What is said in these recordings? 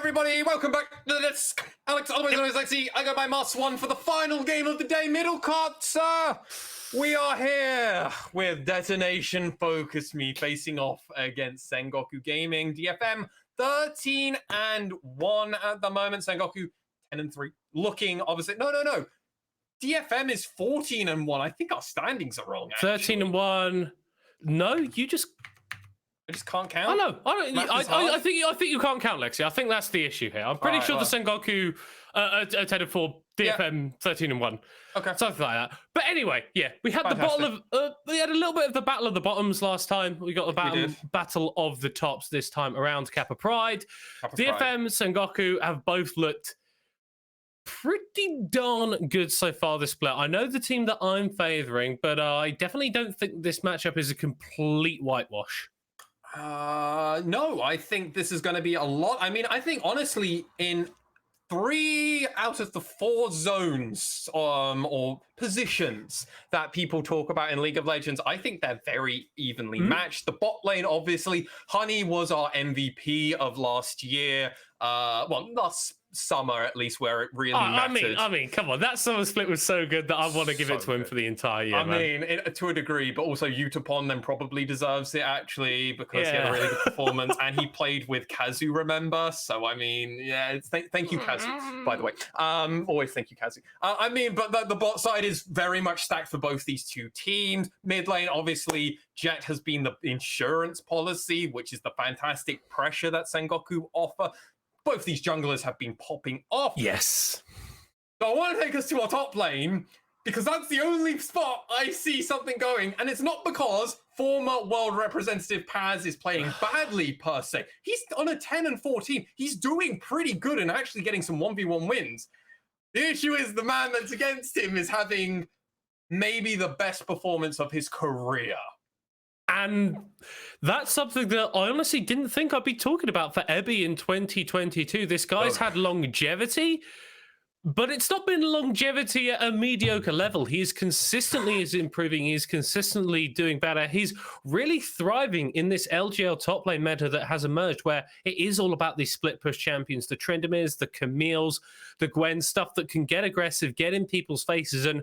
everybody, welcome back to this. Alex, always Lexi. I got my +1 for the final game of the day, middle cart, sir. We are here with Detonation FocusMe facing off against Sengoku Gaming. DFM 13-1 at the moment. Sengoku 10-3. Looking obviously no. DFM is 14-1. I think our standings are wrong. 13-1. No, I just can't count. I think you can't count, Lexi. I think that's the issue here. I'm pretty sure the Sengoku are 10-4, DFM 13-1. Okay, something like that. But anyway, yeah, we had we had a little bit of the battle of the bottoms last time. We got the battle of the tops this time around. Kappa Pride. DFM, Sengoku have both looked pretty darn good so far this split. I know the team that I'm favoring, but I definitely don't think this matchup is a complete whitewash. No, I think this is going to be a lot. I mean, I think honestly, in 3 out of the 4 zones or positions that people talk about in League of Legends, I think they're very evenly matched. The bot lane, obviously, Honey was our MVP of last year. Last summer at least, where it really mattered. I mean, come on, that summer split was so good that I want to give it to him for the entire year. I mean, to a degree, but also Utapon then probably deserves it actually because he had a really good performance and he played with Kazu, remember? So I mean, yeah, thank you, Kazu, by the way. Always thank you, Kazu. I mean, but the bot side is very much stacked for both these two teams. Mid lane, obviously, Jet has been the insurance policy, which is the fantastic pressure that Sengoku offer. Both these junglers have been popping off. Yes. So I want to take us to our top lane because that's the only spot I see something going. And it's not because former world representative Paz is playing badly per se. He's on a 10-14. He's doing pretty good and actually getting some 1v1 wins. The issue is the man that's against him is having maybe the best performance of his career. And that's something that I honestly didn't think I'd be talking about for Ebby in 2022. This guy's had longevity, but it's not been longevity at a mediocre level. He's consistently improving. He's consistently doing better. He's really thriving in this LJL top lane meta that has emerged, where it is all about these split push champions, the Trendemirs, the Camille's, the Gwen, stuff that can get aggressive, get in people's faces, and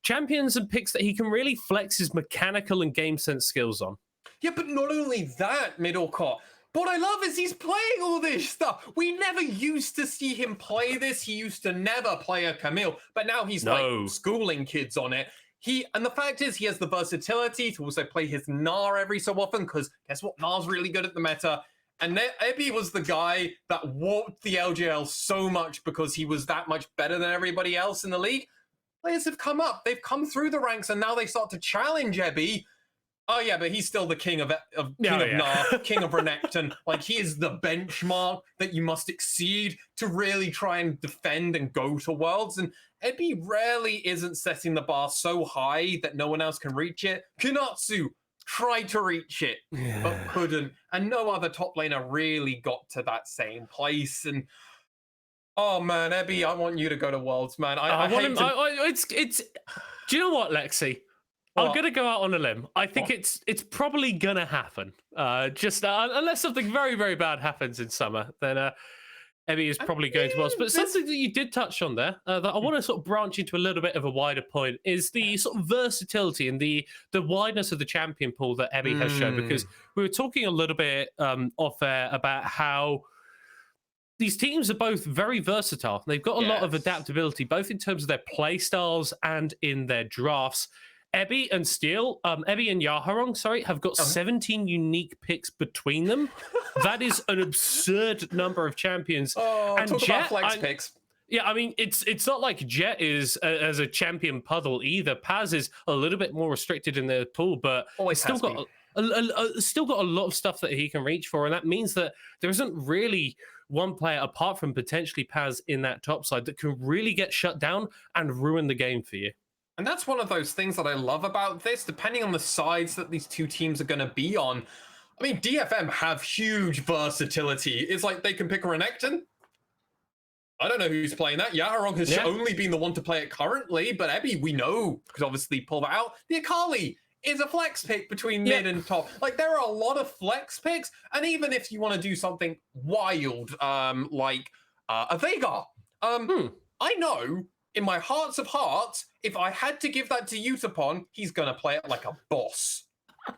champions and picks that he can really flex his mechanical and game sense skills on. Yeah, but not only that, Middlecott. What I love is he's playing all this stuff. We never used to see him play this. He used to never play a Camille, but now he's like schooling kids on it. And the fact is he has the versatility to also play his Gnar every so often, because guess what? Gnar's really good at the meta. And Ebby was the guy that warped the LJL so much because he was that much better than everybody else in the league. Players have come up. They've come through the ranks, and now they start to challenge Ebby. Oh, yeah, but he's still the king of Gnar, king of Renekton. Like, he is the benchmark that you must exceed to really try and defend and go to Worlds. And Ebby rarely isn't setting the bar so high that no one else can reach it. Kunatsu tried to reach it, but couldn't. And no other top laner really got to that same place. And oh man, Ebby, I want you to go to Worlds, man. I want him. Do you know what, Lexi? What? I'm gonna go out on a limb. I think it's probably gonna happen. Unless something very, very bad happens in summer, then Ebby is probably going to Worlds. But something that you did touch on there that I want to sort of branch into a little bit of a wider point is the sort of versatility and the wideness of the champion pool that Ebby has shown. Because we were talking a little bit off air about how these teams are both very versatile. They've got a lot of adaptability, both in terms of their play styles and in their drafts. Ebby and Yaharong, have got 17 unique picks between them. That is an absurd number of champions. And talk Jet, about flex picks. Yeah, I mean, it's not like Jet is as a champion puddle either. Paz is a little bit more restricted in their pool, but still got a lot of stuff that he can reach for, and that means that there isn't really one player apart from potentially Paz in that top side that can really get shut down and ruin the game for you. And that's one of those things that I love about this, depending on the sides that these two teams are going to be on. I mean, DFM have huge versatility. It's like they can pick a Renekton. I don't know who's playing that. Yaharong has only been the one to play it currently, but Ebby, we know, because obviously pull that out. The Akali is a flex pick between mid and top. Like, there are a lot of flex picks, and even if you want to do something wild, like a Veigar, I know in my hearts of hearts, if I had to give that to Utapon, he's gonna play it like a boss.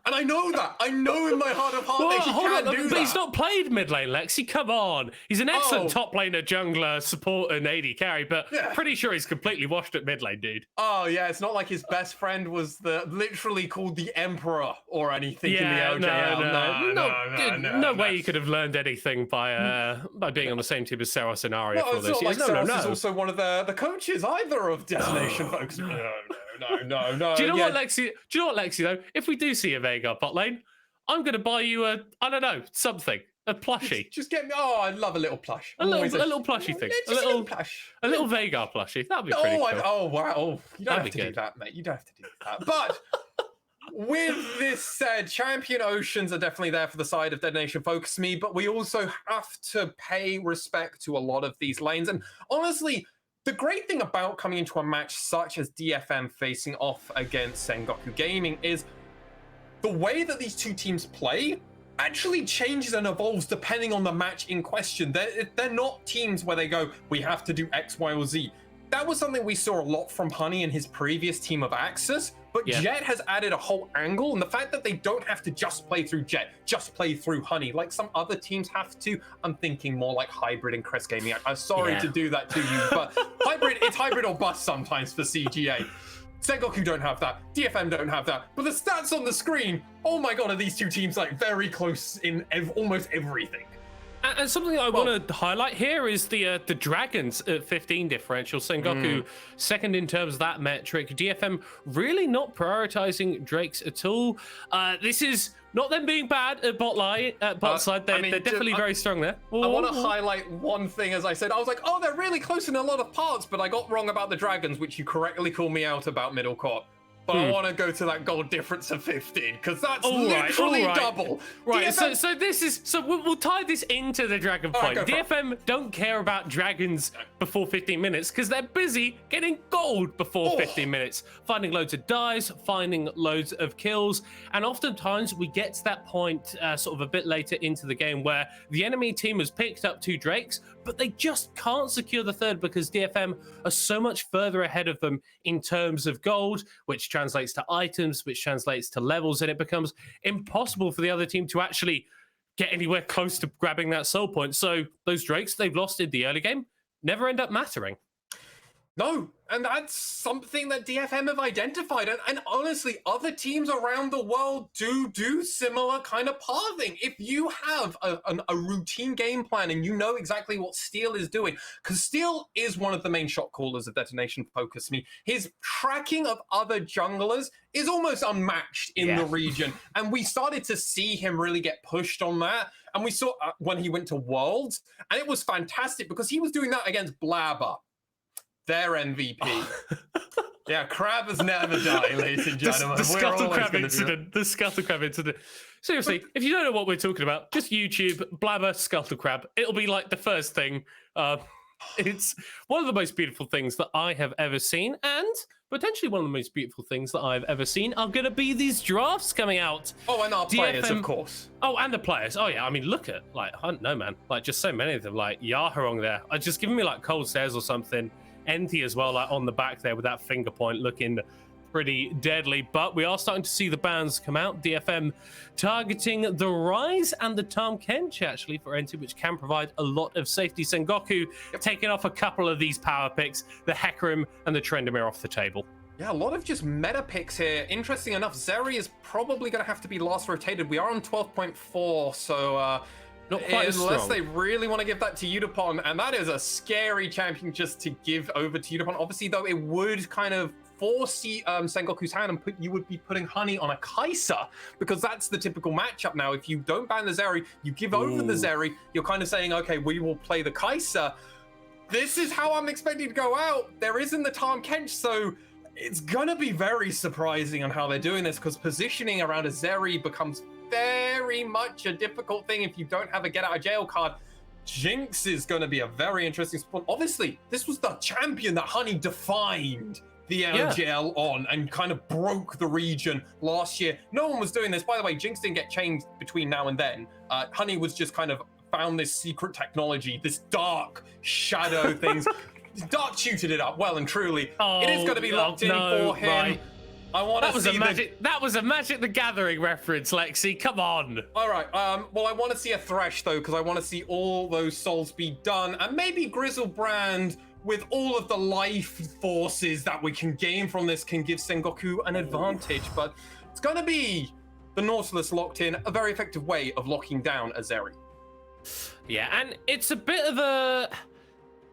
And I know that. I know in my heart of hearts that he can do that. But he's not played mid lane, Lexi. Come on. He's an excellent top laner, jungler, support, and AD carry, but pretty sure he's completely washed at mid lane, dude. Oh, yeah. It's not like his best friend was literally called the Emperor or anything in the LJL. No way you could have learned anything by being on the same team as Sarah Scenario for this. Like Saros is also one of the coaches either of Detonation FocusMe. No. Do you know what, Lexi, though? If we do see a Veigar bot lane, I'm going to buy you a plushie. Just get me. Oh, I love a little plush. A little plushie thing. A little plush. A little Veigar plushie. That'd be pretty cool. Oh, wow. Oh, you don't have to do that, mate. You don't have to do that. But with this said, Champion Oceans are definitely there for the side of Detonation FocusMe, but we also have to pay respect to a lot of these lanes. And honestly, the great thing about coming into a match such as DFM facing off against Sengoku Gaming is the way that these two teams play actually changes and evolves depending on the match in question. They're not teams where they go, we have to do X, Y, or Z. That was something we saw a lot from Honey and his previous team of Axis, but Jet has added a whole angle, and the fact that they don't have to just play through Jet, just play through Honey, like some other teams have to. I'm thinking more like Hybrid and Crest Gaming. I'm sorry to do that to you, but it's hybrid or bust sometimes for CGA. Sengoku don't have that. DFM don't have that. But the stats on the screen, oh my god, are these two teams like very close in almost everything. And something I want to highlight here is the Dragons at 15 differential. Sengoku second in terms of that metric. DFM really not prioritizing Drakes at all. This is not them being bad at bot side. They're definitely very strong there. I want to highlight one thing. As I said, I was like, oh, they're really close in a lot of parts, but I got wrong about the Dragons, which you correctly called me out about middle court. But I want to go to that gold difference of 15 because that's literally double. Right. DFM... So we'll tie this into the Dragon point. DFM don't care about dragons before 15 minutes because they're busy getting gold before 15 minutes, finding loads of dives, finding loads of kills, and oftentimes we get to that point sort of a bit later into the game where the enemy team has picked up 2 Drakes, but they just can't secure the third because DFM are so much further ahead of them in terms of gold, which translates to items, which translates to levels, and it becomes impossible for the other team to actually get anywhere close to grabbing that soul point. So those Drakes they've lost in the early game never end up mattering. No, and that's something that DFM have identified. And honestly, other teams around the world do similar kind of pathing. If you have a routine game plan and you know exactly what Steel is doing, because Steel is one of the main shot callers of Detonation FocusMe. His tracking of other junglers is almost unmatched in the region. And we started to see him really get pushed on that. And we saw when he went to Worlds, and it was fantastic because he was doing that against Blabber. Their MVP. Yeah, Crab has never died, ladies and gentlemen. The Scuttle Crab incident. The Scuttle Crab incident. Seriously, if you don't know what we're talking about, just YouTube, Blabber, Scuttle Crab. It'll be like the first thing. It's one of the most beautiful things that I have ever seen, and potentially one of the most beautiful things that I've ever seen are going to be these drafts coming out. Oh, and our players, of course. Oh, and the players. Oh, yeah. I mean, look at, like, I don't know, man. Like, just so many of them. Like, Yaharong there. Just giving me, like, cold stares or something. Enty as well, like on the back there with that finger point looking pretty deadly. But we are starting to see the bans come out. DFM targeting the Rise and the Tahm Kench actually for Enty, which can provide a lot of safety. Sengoku taking off a couple of these power picks, the Hecarim and the Tryndamere off the table. Yeah, a lot of just meta picks here. Interesting enough, Zeri is probably going to have to be last rotated. We are on 12.4, so not quite as strong. Unless they really want to give that to Utapon, and that is a scary champion just to give over to Utapon. Obviously, though, it would kind of force Sengoku's hand, and you would be putting Honey on a Kai'Sa, because that's the typical matchup now. If you don't ban the Zeri, you give over the Zeri, you're kind of saying, okay, we will play the Kai'Sa. This is how I'm expecting to go out. There isn't the Tahm Kench, so it's going to be very surprising on how they're doing this, because positioning around a Zeri becomes very much a difficult thing if you don't have a get out of jail card. Jinx is going to be a very interesting spot. Obviously, this was the champion that Honey defined the LJL on and kind of broke the region last year. No one was doing this. By the way, Jinx didn't get changed between now and then. Honey was just kind of found this secret technology, this dark shadow things. Dark tutored it up well and truly. It is going to be locked in for him. Right. I want to see that was a Magic the Gathering reference, Lexi. Come on. All right. Well, I want to see a Thresh though, because I want to see all those souls be done, and maybe Grizzlebrand with all of the life forces that we can gain from this can give Sengoku an advantage. But it's going to be the Nautilus locked in, a very effective way of locking down Azeri. Yeah, and it's a bit of a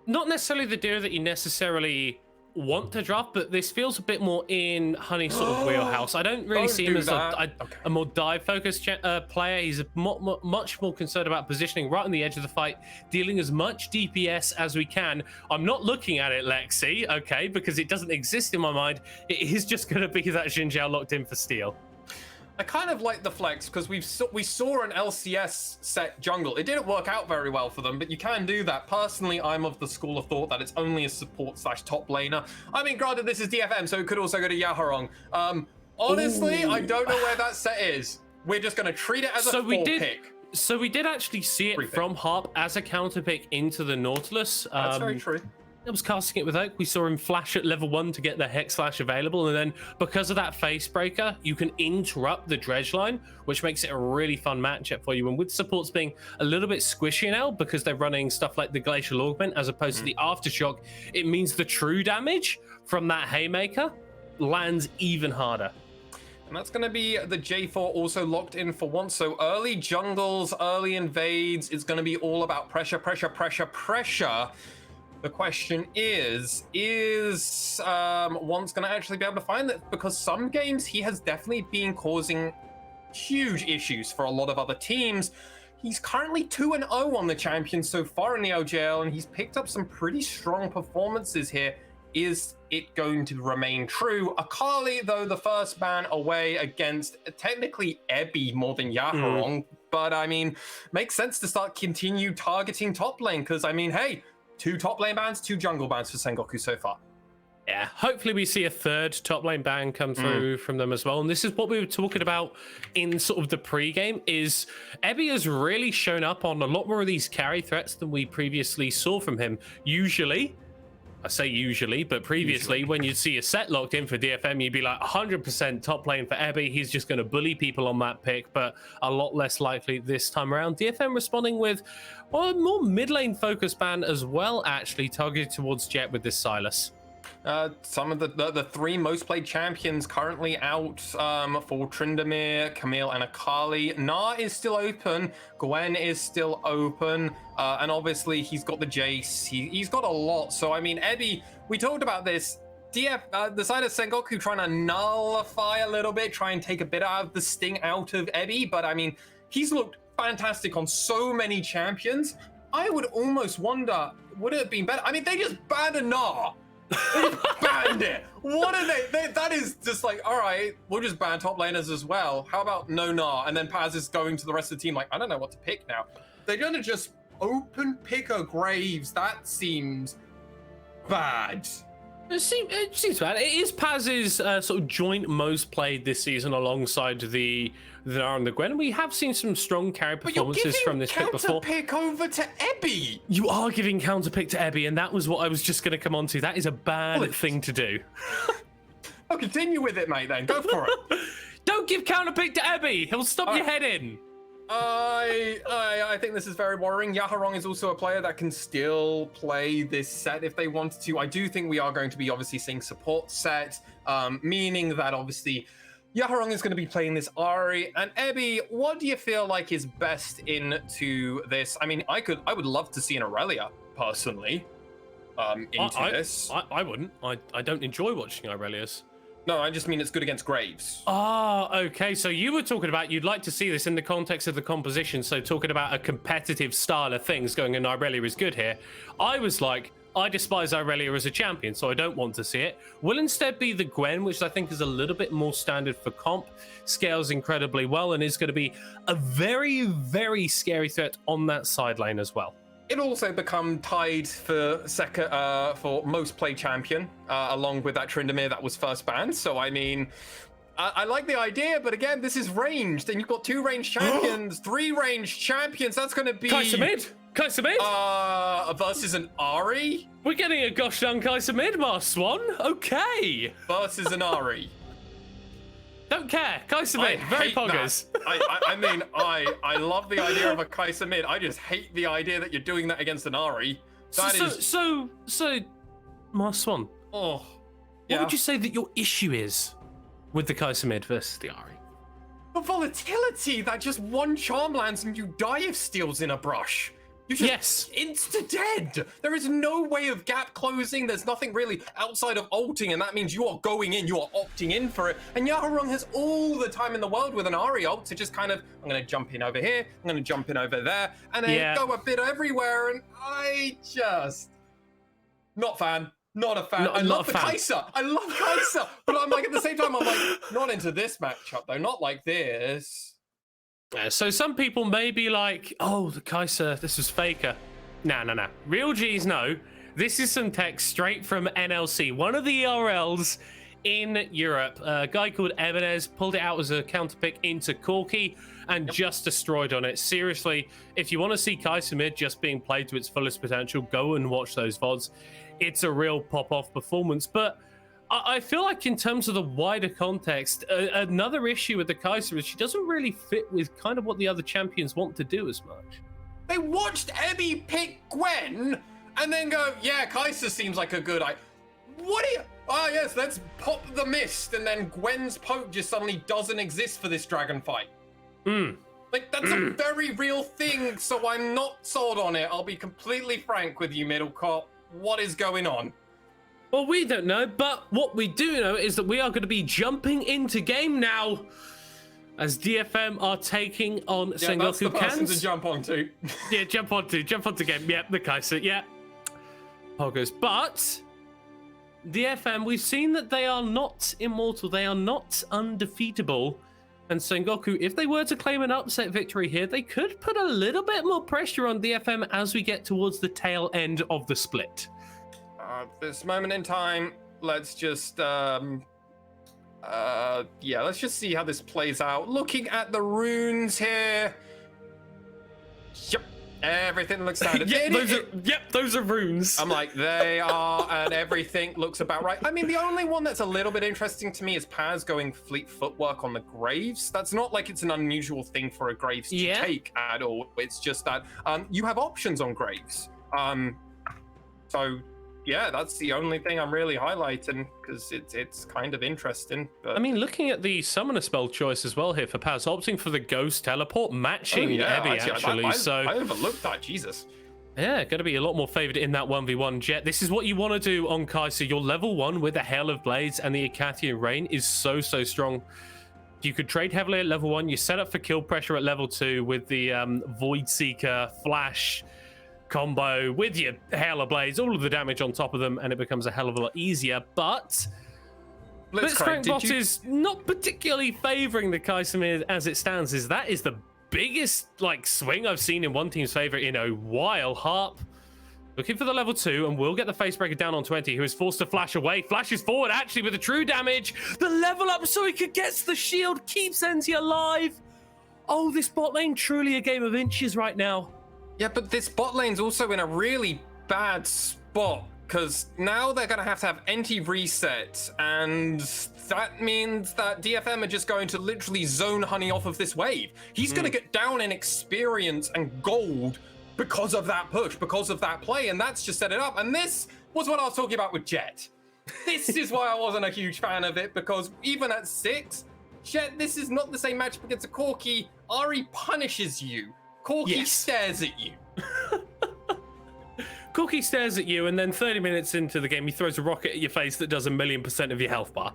not necessarily the duo that you necessarily want to draft, but this feels a bit more in Honey's sort of wheelhouse. I don't really see him as a more dive focused player. He's much more concerned about positioning right on the edge of the fight, dealing as much DPS as we can. I'm not looking at it, Lexi, okay, because it doesn't exist in my mind. It is just going to be that Xin Zhao locked in for steal. I kind of like the flex because we saw an LCS set jungle. It didn't work out very well for them, but you can do that. Personally, I'm of the school of thought that it's only a support / top laner. I mean, granted, this is DFM, so it could also go to Yaharong. Honestly, I don't know where that set is. We're just going to treat it as a pick. So we did actually see it from Harp as a counter pick into the Nautilus. That's very true. I was casting it with Oak. We saw him flash at level 1 to get the Hex Slash available, and then because of that face breaker, you can interrupt the dredge line, which makes it a really fun matchup for you. And with supports being a little bit squishy now because they're running stuff like the Glacial Augment as opposed to the Aftershock, it means the true damage from that Haymaker lands even harder. And that's going to be the J4 also locked in for once. So early jungles, early invades, it's going to be all about pressure, pressure, pressure, pressure. The question is Once going to actually be able to find that? Because some games he has definitely been causing huge issues for a lot of other teams. He's currently 2-0 on the champions so far in the LJL, and he's picked up some pretty strong performances here. Is it going to remain true? Akali, though, the first ban away against technically Ebby more than Yaharong, but I mean, makes sense to continue targeting top lane, because I mean, hey, 2 top lane bans, 2 jungle bans for Sengoku so far. Yeah, hopefully we see a 3rd top lane ban come through from them as well. And this is what we were talking about in sort of the pre-game, is Ebby has really shown up on a lot more of these carry threats than we previously saw from him. Usually, I say usually, but previously when you'd see a set locked in for DFM, you'd be like 100% top lane for Ebby. He's just going to bully people on that pick, but a lot less likely this time around. DFM responding with a more mid lane focus ban as well, actually targeted towards Jet with this Silas. Some of the 3 most played champions currently out for Tryndamere, Camille, and Akali. Na is still open. Gwen is still open. And obviously he's got the Jace. He's got a lot. So, I mean, Ebby, we talked about this. The side of Sengoku trying to nullify a little bit, try and take a bit out of the sting out of Ebby. But, I mean, he's looked fantastic on so many champions. I would almost wonder, would it have been better? I mean, they just banned a Na. They just banned it. What are they? That is just like, all right, we'll just ban top laners as well. How about no Na? And then Paz is going to the rest of the team like, I don't know what to pick now. They're going to just open pick a Graves. That seems bad. It seems bad. It is Paz's sort of joint most played this season alongside the Gnar and the Gwen. We have seen some strong carry performances from this pick before. Pick over to Ebby. You are giving counter pick to Ebby, and that was what I was just going to come on to. That is a bad thing to do. I'll continue with it, mate, then. Go for it. Don't give counter pick to Ebby. He'll stop your head in. I think this is very worrying. Yaharong is also a player that can still play this set if they wanted to. I do think we are going to be obviously seeing support set, meaning that obviously Yaharong is going to be playing this Ahri. And Ebby, what do you feel like is best into this? I mean, I would love to see an Aurelia personally into this. I wouldn't. I don't enjoy watching Aurelias. No, I just mean it's good against Graves. Ah, okay. So you were talking about you'd like to see this in the context of the composition. So talking about a competitive style of things going, and Irelia is good here. I was like, I despise Irelia as a champion, so I don't want to see it. Will instead be the Gwen, which I think is a little bit more standard for comp. Scales incredibly well and is going to be a very, very scary threat on that side lane as well. it also become tied for second for most played champion, along with that Tryndamere that was first banned. So I mean, I like the idea, but again, this is ranged, and you've got 2 ranged champions, 3 ranged champions. That's going to be Kai'Sa mid. Versus an Ahri. We're getting a gosh dang Kai'Sa mid, Mars Swan. Okay. Versus an Ahri. Don't care. Kai'Sa mid. Very poggers. I mean, I love the idea of a Kai'Sa mid. I just hate the idea that you're doing that against an Ahri. So, Mars Swan. Oh, yeah. What would you say that your issue is with the Kai'Sa mid versus the Ahri? The volatility that just 1 charm lands and you die if steals in a brush. You just insta-dead. There is no way of gap closing. There's nothing really outside of ulting, and that means you are going in, you are opting in for it. And Yaharong has all the time in the world with an Ahri ult to just kind of, I'm going to jump in over here, I'm going to jump in over there, and then go a bit everywhere, and I just... Not a fan. I love the Kai'Sa. I love Kai'Sa. But I'm like, at the same time, I'm like, not into this matchup, though. Not like this. So some people may be like, oh, the Kai'Sa, this was faker. No. Real G's know. This is some text straight from NLC, one of the ERLs in Europe. A guy called Ebenez pulled it out as a counter pick into Corki and just destroyed on it. Seriously, if you want to see Kai'Sa mid just being played to its fullest potential, go and watch those VODs. It's a real pop-off performance. But I feel like in terms of the wider context, another issue with the Kai'Sa is she doesn't really fit with kind of what the other champions want to do as much. They watched Emmy pick Gwen and then go, yeah, Kai'Sa seems like a good idea. What do you... Oh, yes, let's pop the mist. And then Gwen's poke just suddenly doesn't exist for this dragon fight. Like, that's a very real thing, so I'm not sold on it. I'll be completely frank with you, Middlecop. What is going on? Well, we don't know, but what we do know is that we are going to be jumping into game now as DFM are taking on Sengoku. That's the person to jump onto. Yeah, jump onto game. Yep, the Kai'Sa, yeah. Poggers. But DFM, we've seen that they are not immortal. They are not undefeatable. And Sengoku, if they were to claim an upset victory here, they could put a little bit more pressure on DFM as we get towards the tail end of the split. At this moment in time, let's just, let's just see how this plays out. Looking at the runes here. Yep, everything looks standard. Those are runes. I'm like, they are, and everything looks about right. I mean, the only one that's a little bit interesting to me is Paz going fleet footwork on the Graves. That's not like it's an unusual thing for a Graves to take at all. It's just that you have options on Graves. So yeah, that's the only thing I'm really highlighting because it's kind of interesting. But... I mean, looking at the summoner spell choice as well here for Paz, opting for the Ghost Teleport, matching Ebby actually. I overlooked that, Jesus. Yeah, going to be a lot more favored in that 1v1 Jet. This is what you want to do on Kai'Sa. Your level 1 with the Hail of Blades and the Akathian Rain is so strong. You could trade heavily at level 1. You set up for kill pressure at level 2 with the Void Seeker, Flash combo with your Hail of Blades, all of the damage on top of them, and it becomes a hell of a lot easier. But Blitzcrank is not particularly favoring the Kai'Sa mid as it stands. That is the biggest swing I've seen in one team's favor in a while. Harp looking for the level 2 and will get the Facebreaker down on 20, who is forced to flash away. Flashes forward actually with the true damage. The level up so he could get the shield, keeps Enti alive. Oh, this bot lane truly a game of inches right now. Yeah, but this bot lane's also in a really bad spot because now they're going to have Enti reset, and that means that DFM are just going to literally zone Honey off of this wave. He's going to get down in experience and gold because of that push, because of that play, and that's just set it up. And this was what I was talking about with Jet. This is why I wasn't a huge fan of it, because even at 6, Jet, this is not the same matchup against a Corki. Ahri punishes you. Corki stares at you. Corki stares at you, and then 30 minutes into the game, he throws a rocket at your face that does 1,000,000% of your health bar.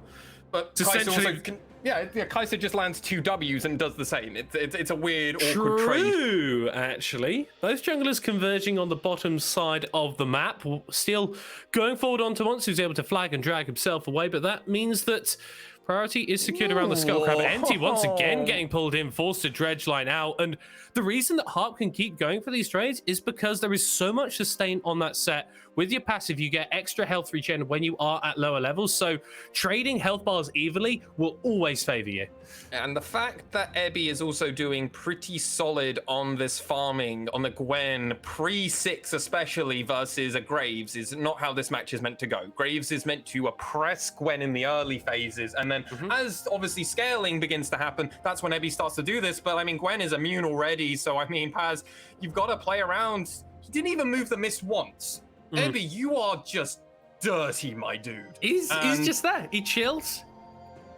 But Kai'Sa just lands 2 Ws and does the same. It's a weird, awkward trade. True, actually. Both junglers converging on the bottom side of the map. Still going forward onto Once, who's able to flag and drag himself away, but that means that Priority is secured around the Scuttle Crab. Enti once again getting pulled in, forced to dredge line out. And the reason that Harp can keep going for these trades is because there is so much sustain on that set. With your passive, you get extra health regen when you are at lower levels. So trading health bars evenly will always favor you. And the fact that Ebby is also doing pretty solid on this farming, on the Gwen, pre-6 especially, versus a Graves, is not how this match is meant to go. Graves is meant to oppress Gwen in the early phases, and then as obviously scaling begins to happen, that's when Ebby starts to do this. But I mean, Gwen is immune already, so I mean, Paz, you've got to play around. He didn't even move the mist once. Ebby, you are just dirty, my dude. He's just there. He chills.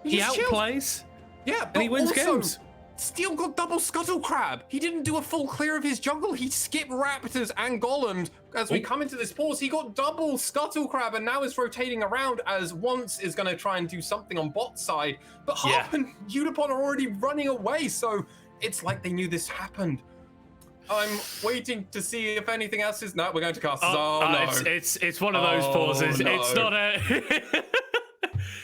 He outplays. Yeah, but and he wins also, games. Steel got double Scuttle Crab. He didn't do a full clear of his jungle. He skipped Raptors and Golems. As we come into this pause, he got double Scuttle Crab and now is rotating around as Once is going to try and do something on bot side. But Harp and Udapon are already running away, so it's like they knew this happened. I'm waiting to see if anything else is... No, we're going to cast. No. It's one of those pauses. No. It's not a...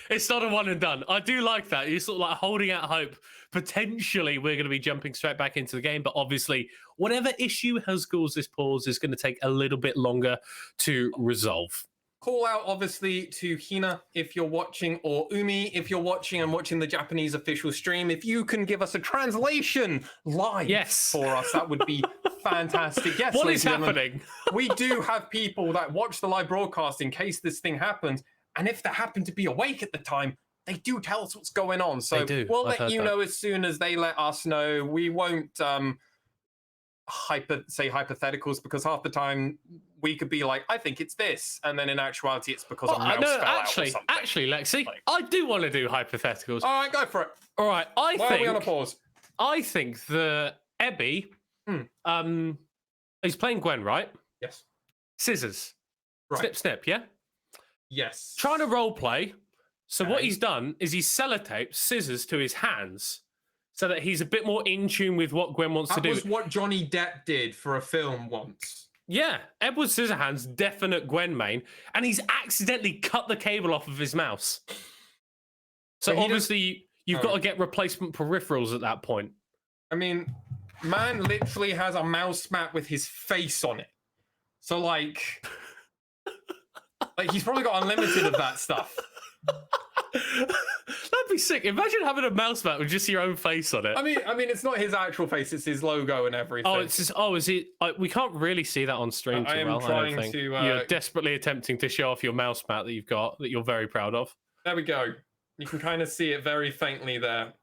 It's not a one and done. I do like that. You're sort of like holding out hope. Potentially, we're going to be jumping straight back into the game. But obviously, whatever issue has caused this pause is going to take a little bit longer to resolve. Call out, obviously, to Hina if you're watching, or Umi if you're watching and watching the Japanese official stream. If you can give us a translation live for us, that would be fantastic. Yes, what is happening? We do have people that watch the live broadcast in case this thing happens. And if they happen to be awake at the time, they do tell us what's going on. So we'll let you know as soon as they let us know. We won't say hypotheticals, because half the time we could be like, I think it's this, and then in actuality it's because a mouse fell out or something. Actually, Lexi, I do want to do hypotheticals. All right, go for it. All right, Why are we on a pause? I think the Ebby, he's playing Gwen, right? Yes. Scissors. Right. Snip, snip, yeah? Yes. Trying to role play. So what he's done is he's sellotaped scissors to his hands so that he's a bit more in tune with what Gwen wants to do. That was what Johnny Depp did for a film once. Yeah, Edward Scissorhands, definite Gwen main, and he's accidentally cut the cable off of his mouse. So obviously, you've got to get replacement peripherals at that point. I mean, man literally has a mouse mat with his face on it. So like he's probably got unlimited of that stuff. That'd be sick. Imagine having a mouse mat with just your own face on it. I mean, it's not his actual face; it's his logo and everything. Oh, it's just. Oh, is it? We can't really see that on stream too well. I don't think. You're desperately attempting to show off your mouse mat that you've got that you're very proud of. There we go. You can kind of see it very faintly there.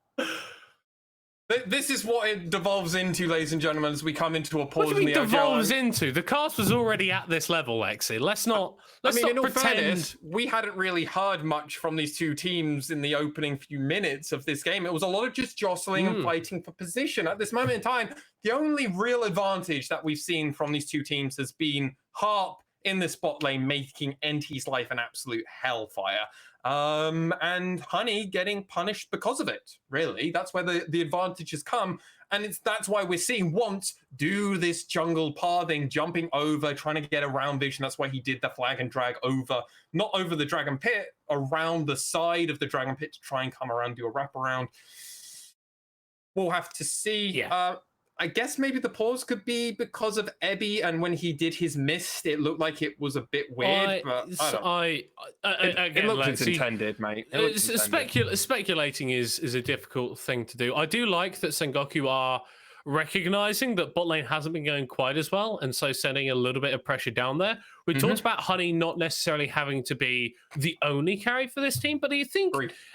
This is what it devolves into, ladies and gentlemen, as we come into a pause. What do you mean devolves into? The cast was already at this level, Lexi. Let's not in all pretend. fairness, we hadn't really heard much from these two teams in the opening few minutes of this game. It was a lot of just jostling and fighting for position. At this moment in time, the only real advantage that we've seen from these two teams has been Harp in the spot lane making Enti's life an absolute hellfire. And Honey getting punished because of it, really. That's where the advantage has come. And that's why we're seeing Once do this jungle pathing, jumping over, trying to get around vision. That's why he did the flag and drag over, not over the Dragon Pit, around the side of the Dragon Pit to try and come around, do a wraparound. We'll have to see. Yeah. I guess maybe the pause could be because of Ebby, and when he did his mist, it looked like it was a bit weird. It looked as intended, mate. Speculating is a difficult thing to do. I do like that Sengoku are recognizing that bot lane hasn't been going quite as well, and so sending a little bit of pressure down there. We talked about Honey not necessarily having to be the only carry for this team, but I think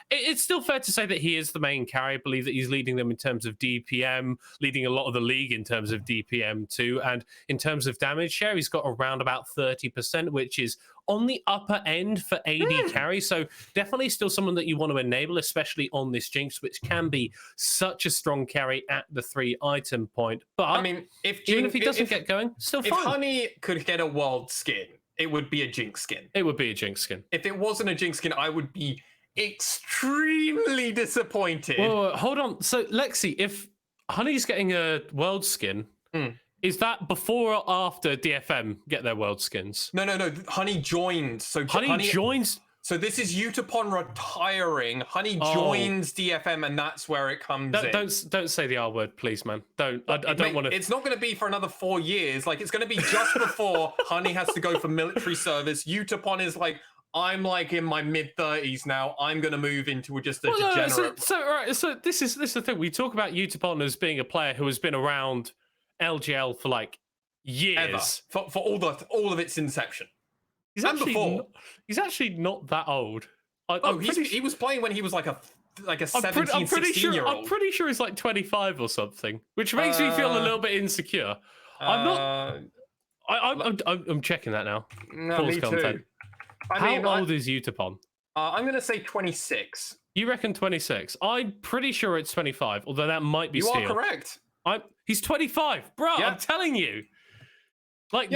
it's still fair to say that he is the main carry. I believe that he's leading them in terms of DPM, leading a lot of the league in terms of DPM too, and in terms of damage share, he's got around about 30%, which is on the upper end for AD carry. So definitely still someone that you want to enable, especially on this Jinx, which can be such a strong carry at the 3-item point. But I mean, even if he doesn't get going, still fine. If Honey could get a world skin, it would be a Jinx skin. It would be a Jinx skin. If it wasn't a Jinx skin, I would be extremely disappointed. Well, hold on. So Lexi, if Honey's getting a world skin, is that before or after DFM get their world skins? No. Honey joined. So Honey joins. So this is Utapon retiring. Honey joins DFM, and that's where it comes in. Don't say the R word, please, man. Don't. I don't want to. It's not going to be for another 4 years. Like, it's going to be just before Honey has to go for military service. Utapon is like, I'm like in my mid-30s now. I'm going to move into just a degenerate. So this is the thing. We talk about Utapon as being a player who has been around LJL for like years, for all of its inception. He's actually not that old. He was playing when he was like a 17, 16-year-old. I'm pretty sure he's like 25 or something, which makes me feel a little bit insecure. I'm checking that now. No, me too. How old is Utapon? I'm going to say 26. You reckon 26? I'm pretty sure it's 25, although that might be steal. You are correct. He's 25. Bro, yeah. I'm telling you. Like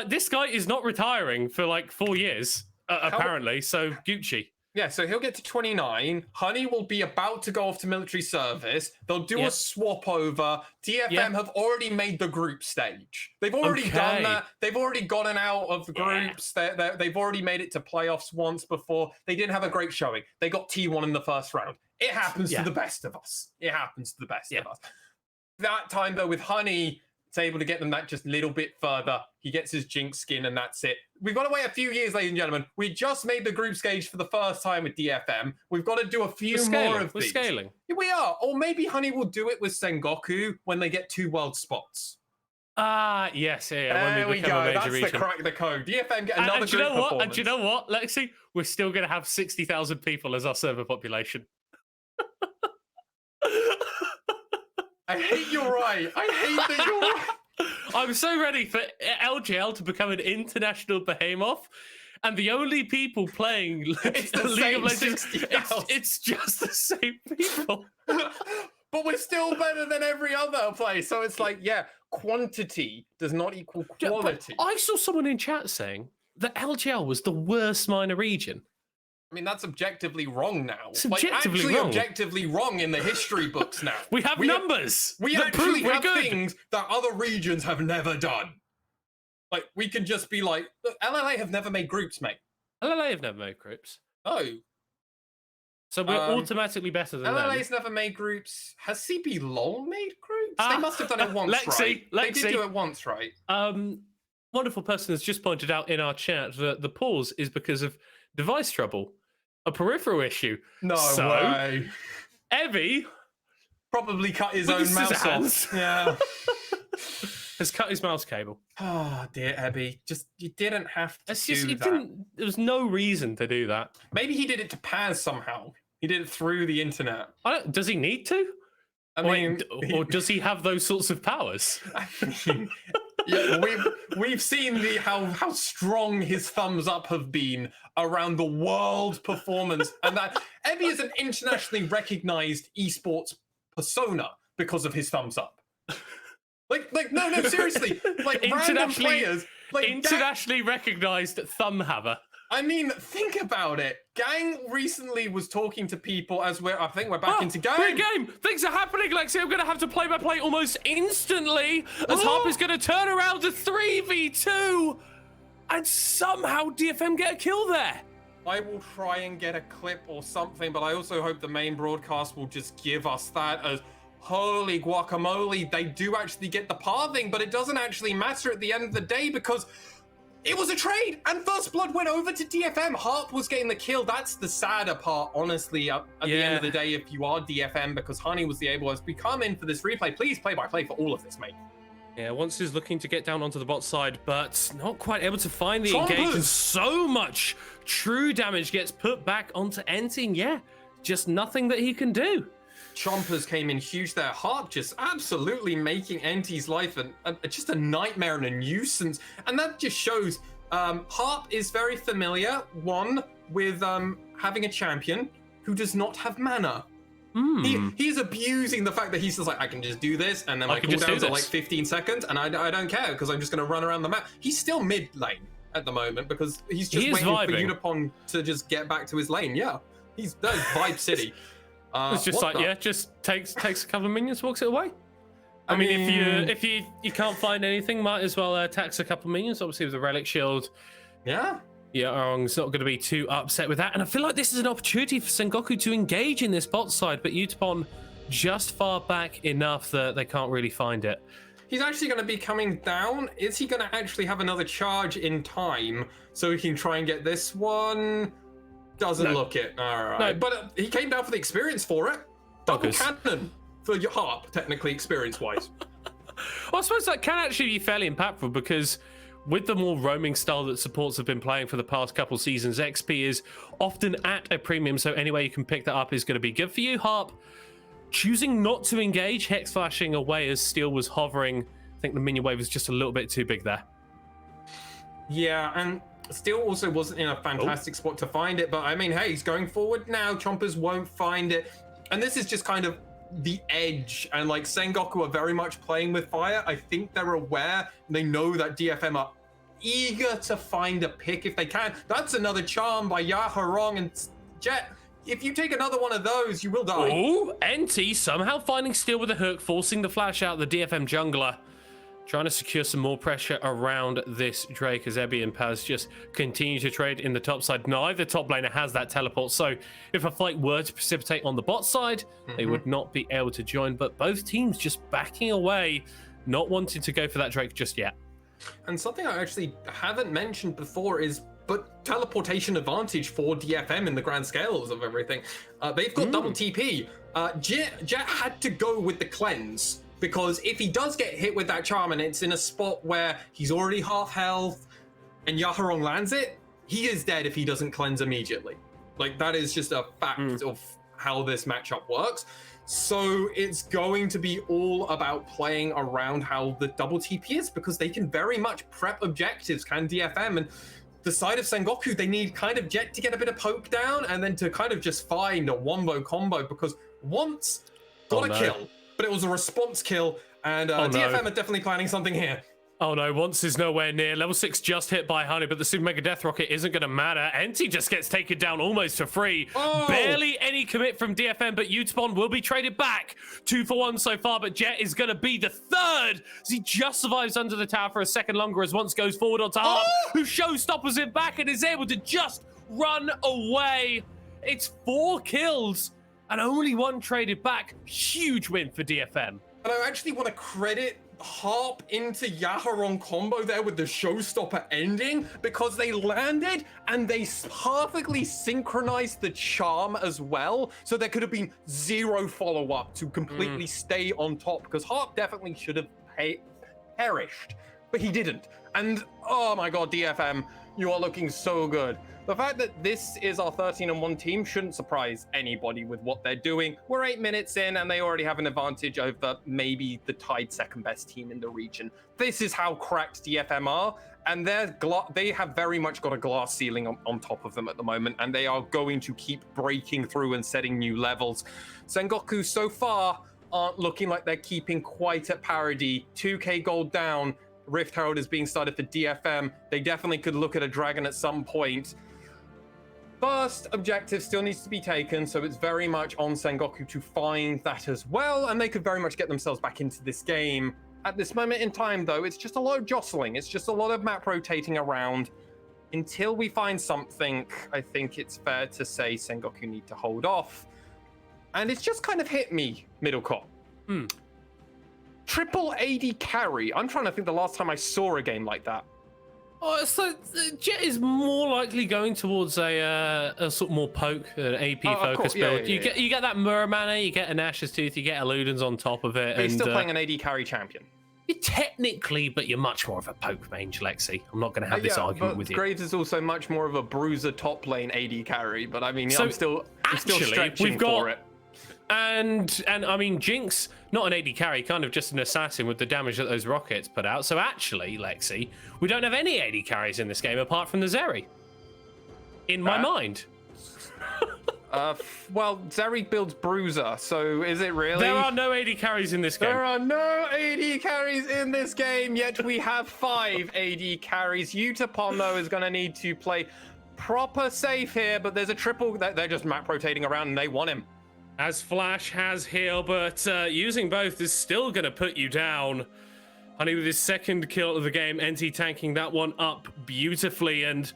this guy is not retiring for like 4 years, apparently. So Gucci. Yeah, so he'll get to 29. Honey will be about to go off to military service. They'll do a swap over. DFM have already made the group stage. They've already done that. They've already gotten out of the groups. They've already made it to playoffs once before. They didn't have a great showing. They got T1 in the first round. It happens to the best of us. It happens to the best of us. That time, though, with Honey, it's able to get them that just a little bit further. He gets his Jinx skin, and that's it. We've got to wait a few years, ladies and gentlemen. We just made the group stage for the first time with DFM. We've got to do a few more of these. We're scaling. We are. Or maybe Honey will do it with Sengoku when they get 2 world spots. Yes. Yeah. There we go. That's the crack the code. DFM get another group performance. And do you know what, Lexi? We're still going to have 60,000 people as our server population. I hate you're right. I hate that you're right. I'm so ready for LJL to become an international behemoth, and the only people playing it's the League of Legends, 60,000. it's just the same people. But we're still better than every other place. So it's like, quantity does not equal quality. I saw someone in chat saying that LJL was the worst minor region. I mean, that's objectively wrong now. Objectively wrong in the history books now. We have numbers. We actually have things that other regions have never done. Like, we can just be like, look, LLA have never made groups, mate. LLA have never made groups. Oh. So we're automatically better than them. LLA's never made groups. Has CB LOL made groups? They must have done it once, right? They did do it once, right? Wonderful person has just pointed out in our chat that the pause is because of device trouble. A peripheral issue. No way. Evie probably cut his own mouse off. Yeah. Has cut his mouse cable. Oh dear, Ebby. You didn't have to do that. There was no reason to do that. Maybe he did it to Paz somehow. He did it through the internet. Does he need to? Or does he have those sorts of powers? Yeah, we've seen how strong his thumbs up have been around the world performance, and that Evie is an internationally recognized esports persona because of his thumbs up. Like no, seriously, like random players, like internationally recognized thumb haver. I mean, think about it. Gang recently was talking to people as I think we're back into game. Great game! Things are happening, Lexi. I'm going to have to play by play almost instantly as Harp is going to turn around to 3v2 and somehow DFM get a kill there. I will try and get a clip or something, but I also hope the main broadcast will just give us that as holy guacamole. They do actually get the pathing, but it doesn't actually matter at the end of the day because it was a trade, and First Blood went over to DFM. Harp was getting the kill. That's the sadder part, honestly, at the end of the day, if you are DFM, because Honey was able to come in for this replay. Please play by play for all of this, mate. Yeah, once is looking to get down onto the bot side, but not quite able to find the engage, and so much true damage gets put back onto Enting. Yeah, just nothing that he can do. Chompers came in huge there. Harp just absolutely making Enty's life just a nightmare and a nuisance. And that just shows Harp is very familiar, with having a champion who does not have mana. He's abusing the fact that he's just like, I can just do this, and then my cooldowns are like 15 seconds, and I don't care because I'm just going to run around the map. He's still mid lane at the moment because he's just waiting for Utapon to just get back to his lane. Yeah, that is Vibe City. It's just like, just takes a couple of minions, walks it away. I mean, if you can't find anything, might as well tax a couple of minions. Obviously, with the relic shield. Yeah. Yeah, Arong's not going to be too upset with that. And I feel like this is an opportunity for Sengoku to engage in this bot side, but Utapon just far back enough that they can't really find it. He's actually going to be coming down. Is he going to actually have another charge in time so he can try and get this one? Doesn't look it. All right. No. But he came down for the experience for it. Double cannon for your harp, technically, experience-wise. Well, I suppose that can actually be fairly impactful because with the more roaming style that supports have been playing for the past couple seasons, XP is often at a premium, so any way you can pick that up is going to be good for you. Harp choosing not to engage, hex flashing away as Steel was hovering. I think the minion wave was just a little bit too big there. Yeah, and Steel also wasn't in a fantastic spot to find it, but I mean, hey, he's going forward now. Chompers won't find it. And this is just kind of the edge, and like Sengoku are very much playing with fire. I think they're aware. They know that DFM are eager to find a pick if they can. That's another charm by Yaharong and Jet. If you take another one of those, you will die. Oh, NT somehow finding Steel with a hook, forcing the flash out the DFM jungler. Trying to secure some more pressure around this Drake as Ebby and Paz just continue to trade in the top side. Neither top laner has that teleport, so if a fight were to precipitate on the bot side, they would not be able to join. But both teams just backing away, not wanting to go for that Drake just yet. And something I actually haven't mentioned before is teleportation advantage for DFM in the grand scales of everything. They've got double TP. Jet had to go with the cleanse, because if he does get hit with that charm and it's in a spot where he's already half health and Yaharong lands it, he is dead if he doesn't cleanse immediately. Like, that is just a fact of how this matchup works. So it's going to be all about playing around how the double TP is, because they can very much prep objectives, can DFM. And the side of Sengoku, they need kind of Jet to get a bit of poke down and then to kind of just find a wombo combo, because once got a kill, but it was a response kill, and DFM are definitely planning something here. Oh no, Once is nowhere near. Level 6 just hit by Honey, but the Super Mega Death Rocket isn't going to matter. NT just gets taken down almost for free. Barely any commit from DFM, but Utapon will be traded back. 2 for 1 so far, but Jet is going to be the third as he just survives under the tower for a second longer as Once goes forward onto Harp, who showstoppers him back and is able to just run away. It's 4 kills and only 1 traded back. Huge win for DFM. And I actually want to credit Harp into Yaharong combo there with the showstopper ending, because they landed and they perfectly synchronized the charm as well. So there could have been 0 follow-up to completely stay on top, because Harp definitely should have perished, but he didn't. And oh my god, DFM, you are looking so good. The fact that this is our 13-1 team shouldn't surprise anybody with what they're doing. We're 8 minutes in and they already have an advantage over maybe the tied second best team in the region. This is how cracked DFM are, and they have very much got a glass ceiling on top of them at the moment, and they are going to keep breaking through and setting new levels. Sengoku so far aren't looking like they're keeping quite at parity. 2k gold down. Rift Herald is being started for DFM. They definitely could look at a dragon at some point. First objective still needs to be taken, so it's very much on Sengoku to find that as well, and they could very much get themselves back into this game. At this moment in time, though, it's just a lot of jostling. It's just a lot of map rotating around. Until we find something, I think it's fair to say Sengoku need to hold off. And it's just kind of hit me, Middlecop. Triple AD carry. I'm trying to think the last time I saw a game like that. Oh, so Jet is more likely going towards a sort of more poke, an AP focus build. You get that Muramana, you get an Ash's Tooth, you get Eludens on top of it. But he's still playing an AD carry champion. Technically, but you're much more of a poke mage, Lexi. I'm not going to have this argument with you. Graves is also much more of a bruiser top lane AD carry, but I mean, I'm still stretching for it. And I mean, Jinx, not an AD carry, kind of just an assassin with the damage that those rockets put out. So actually, Lexi, we don't have any AD carries in this game apart from the Zeri. In my mind. Well, Zeri builds bruiser, so is it really? There are no AD carries in this game. There are no AD carries in this game, yet we have 5 AD carries. Utapon, though, is going to need to play proper safe here, but there's a triple. They're just map rotating around and they want him. As Flash has heal, but using both is still going to put you down. Honey with his second kill of the game, NT tanking that one up beautifully. And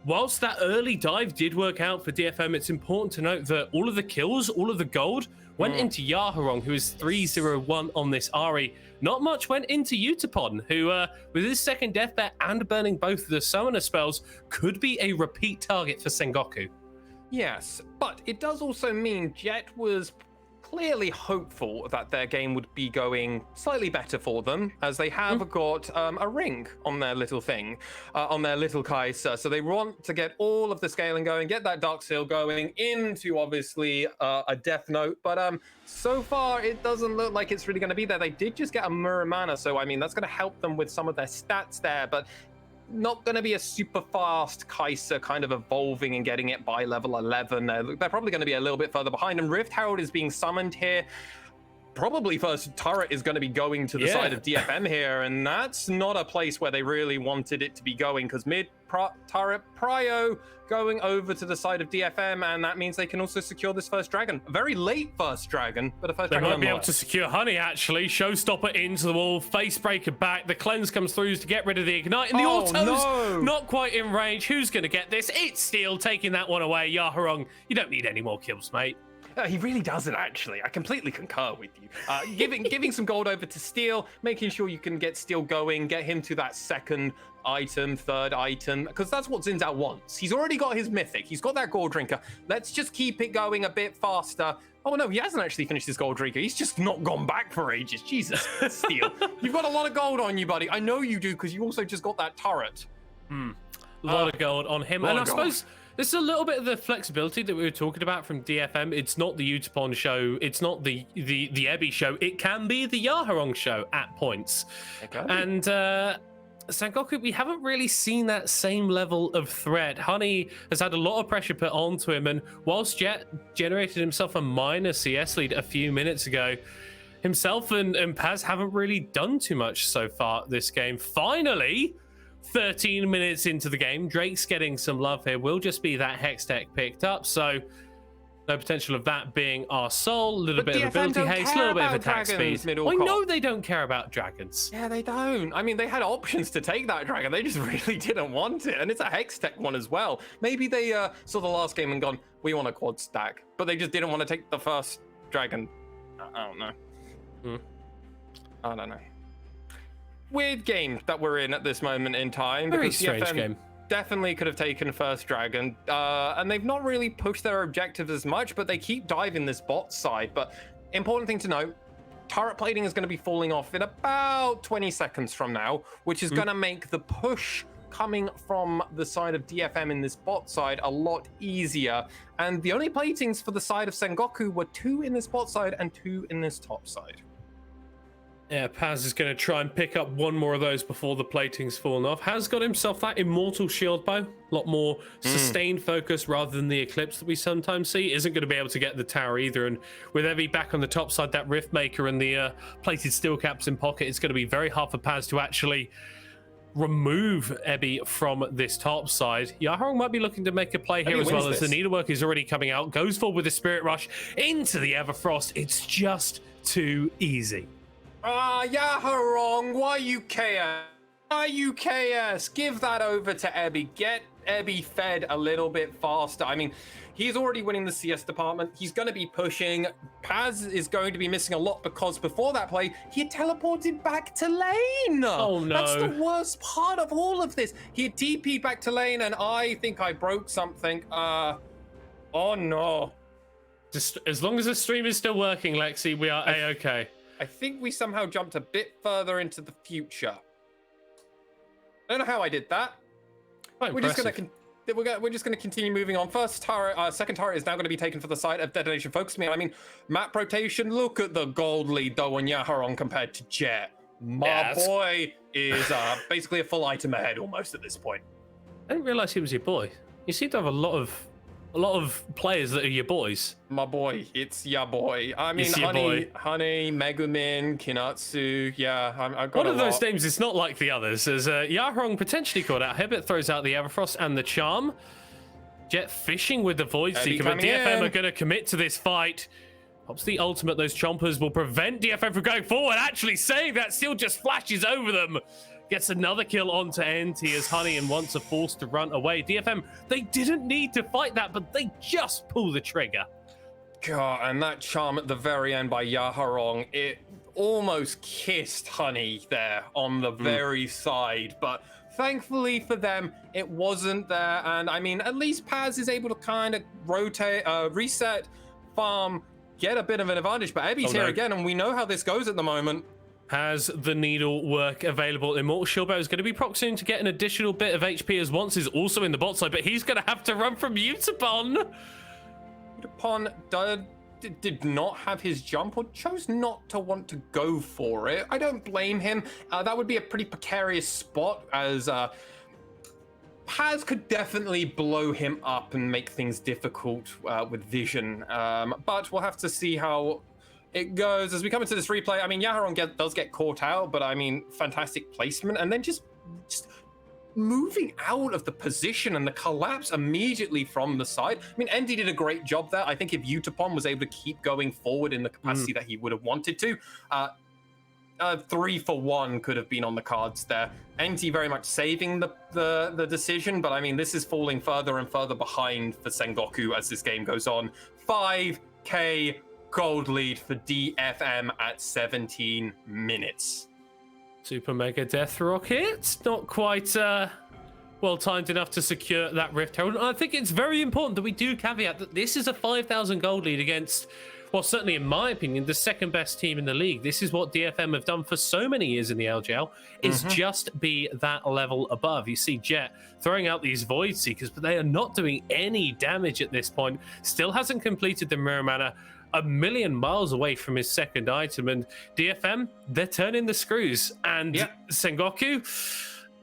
whilst that early dive did work out for DFM, it's important to note that all of the kills, all of the gold went into Yaharong, who is 3-0-1 on this Ari. Not much went into Utapon, who, with his second death bet and burning both of the summoner spells, could be a repeat target for Sengoku. Yes, but it does also mean Jet was clearly hopeful that their game would be going slightly better for them, as they have got a ring on their little thing, on their little Kaiser. So they want to get all of the scaling going, get that Dark Seal going into, obviously, a Death Note. But so far, it doesn't look like it's really going to be there. They did just get a Muramana, so I mean, that's going to help them with some of their stats there, but not going to be a super fast Kaiser kind of evolving and getting it by level 11. They're probably going to be a little bit further behind. And Rift Herald is being summoned here. Probably first turret is going to be going to the side of DFM here. And that's not a place where they really wanted it to be going, because mid turret Prio going over to the side of DFM, and that means they can also secure this first dragon. A very late first dragon, but a first dragon. They might be able to secure Honey, actually. Showstopper into the wall, Facebreaker back. The cleanse comes through to get rid of the ignite, and the autos not quite in range. Who's going to get this? It's Steel taking that one away. Yaharong, you don't need any more kills, mate. He really doesn't, actually. I completely concur with you. Giving some gold over to Steel, making sure you can get Steel going, get him to that second item, third item, because that's what Xin Zhao wants. He's already got his mythic. He's got that gold drinker. Let's just keep it going a bit faster. Oh, no, he hasn't actually finished his gold drinker. He's just not gone back for ages. Jesus, Steel. You've got a lot of gold on you, buddy. I know you do, because you also just got that turret. A lot of gold on him. And I suppose this is a little bit of the flexibility that we were talking about from DFM. It's not the Utapon show. It's not the Ebby show. It can be the Yaharong show at points. Okay. And Sengoku, we haven't really seen that same level of threat. Honey has had a lot of pressure put onto him, and whilst Jet generated himself a minor CS lead a few minutes ago, himself and Paz haven't really done too much so far this game. Finally, 13 minutes into the game, Drake's getting some love here. Will just be that Hex Tech picked up, so no potential of that being our soul. A little bit of ability haste, a little bit of attack speed. I know they don't care about dragons. Yeah, they don't. I mean, they had options to take that dragon. They just really didn't want it, and it's a Hex Tech one as well. Maybe they saw the last game and gone, we want a quad stack, but they just didn't want to take the first dragon. I don't know. I don't know. Weird game that we're in at this moment in time. Very strange game. Definitely could have taken first dragon, and they've not really pushed their objectives as much, but they keep diving this bot side. But important thing to note, turret plating is going to be falling off in about 20 seconds from now, which is going to make the push coming from the side of DFM in this bot side a lot easier. And the only platings for the side of Sengoku were 2 in this bot side and 2 in this top side. Yeah, Paz is going to try and pick up one more of those before the plating's fallen off. Has got himself that immortal shield bow. A lot more sustained focus rather than the eclipse that we sometimes see. Isn't going to be able to get the tower either. And with Evie back on the top side, that Rift Maker and the plated steel caps in pocket, it's going to be very hard for Paz to actually remove Ebby from this top side. Yaharong might be looking to make a play here as well, as the needlework is already coming out. Goes forward with the Spirit Rush into the Everfrost. It's just too easy. Yaharong, why you chaos? Why you chaos? Give that over to Ebby. Get Ebby fed a little bit faster. I mean, he's already winning the CS department. He's going to be pushing. Paz is going to be missing a lot because before that play, he had teleported back to lane. Oh, no. That's the worst part of all of this. He had TP'd back to lane, and I think I broke something. Oh, no. Just as long as the stream is still working, Lexi, we are A-okay. I think we somehow jumped a bit further into the future. I don't know how I did that. We're just gonna continue moving on. First turret, second turret is now going to be taken for the side of DetonatioN FocusMe. I mean, map rotation. Look at the gold lead though on Yaharong compared to Jet. My boy is basically a full item ahead almost at this point. I didn't realize he was your boy. You seem to have a lot of players that are your boys. My boy, it's your boy. I mean, Honey, Megumin, Kinatsu. Yeah, I've got one of those names is not like the others. As Yaharong potentially caught out here, but throws out the Everfrost and the Charm. Jet fishing with the Void Seeker, but DFM are going to commit to this fight. Pops the ultimate. Those chompers will prevent DFM from going forward. Actually saying that, still just flashes over them. Gets another kill onto NT as Honey and Once are forced to run away. DFM, they didn't need to fight that, but they just pull the trigger. God, and that charm at the very end by Yaharong, it almost kissed Honey there on the very side, but thankfully for them, it wasn't there. And I mean, at least Paz is able to kind of rotate, reset, farm, get a bit of an advantage. But Ebby's here again, and we know how this goes at the moment. Has the needle work available. Immortal Shieldbearer is going to be proxying to get an additional bit of HP as Once is also in the bot side, but he's going to have to run from Utapon. Utapon did not have his jump or chose not to want to go for it. I don't blame him. That would be a pretty precarious spot as Paz could definitely blow him up and make things difficult with vision. But we'll have to see how it goes as we come into this replay. I mean, Yaharong does get caught out, but I mean, fantastic placement. And then just moving out of the position and the collapse immediately from the side. I mean, Endy did a great job there. I think if Utapon was able to keep going forward in the capacity that he would have wanted to, 3-for-1 could have been on the cards there. Endy very much saving the decision, but I mean, this is falling further and further behind for Sengoku as this game goes on. 5K gold lead for DFM at 17 minutes. Super Mega Death Rocket, not quite well timed enough to secure that Rift Herald. I think it's very important that we do caveat that this is a 5,000 gold lead against, well, certainly in my opinion, the second best team in the league. This is what DFM have done for so many years in the LJL, is just be that level above. You see Jet throwing out these Void Seekers, but they are not doing any damage at this point. Still hasn't completed the Mirror Mana. A million miles away from his second item, and DFM, they're turning the screws, and Sengoku,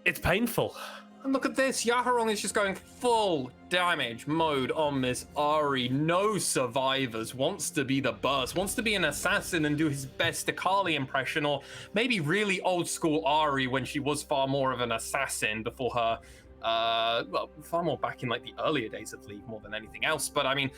it's painful. And look at this, Yaharong is just going full damage mode on this Ahri. No survivors, wants to be the burst, wants to be an assassin and do his best Akali impression, or maybe really old school Ahri when she was far more of an assassin before her, well, far more back in like the earlier days of League more than anything else. But I mean,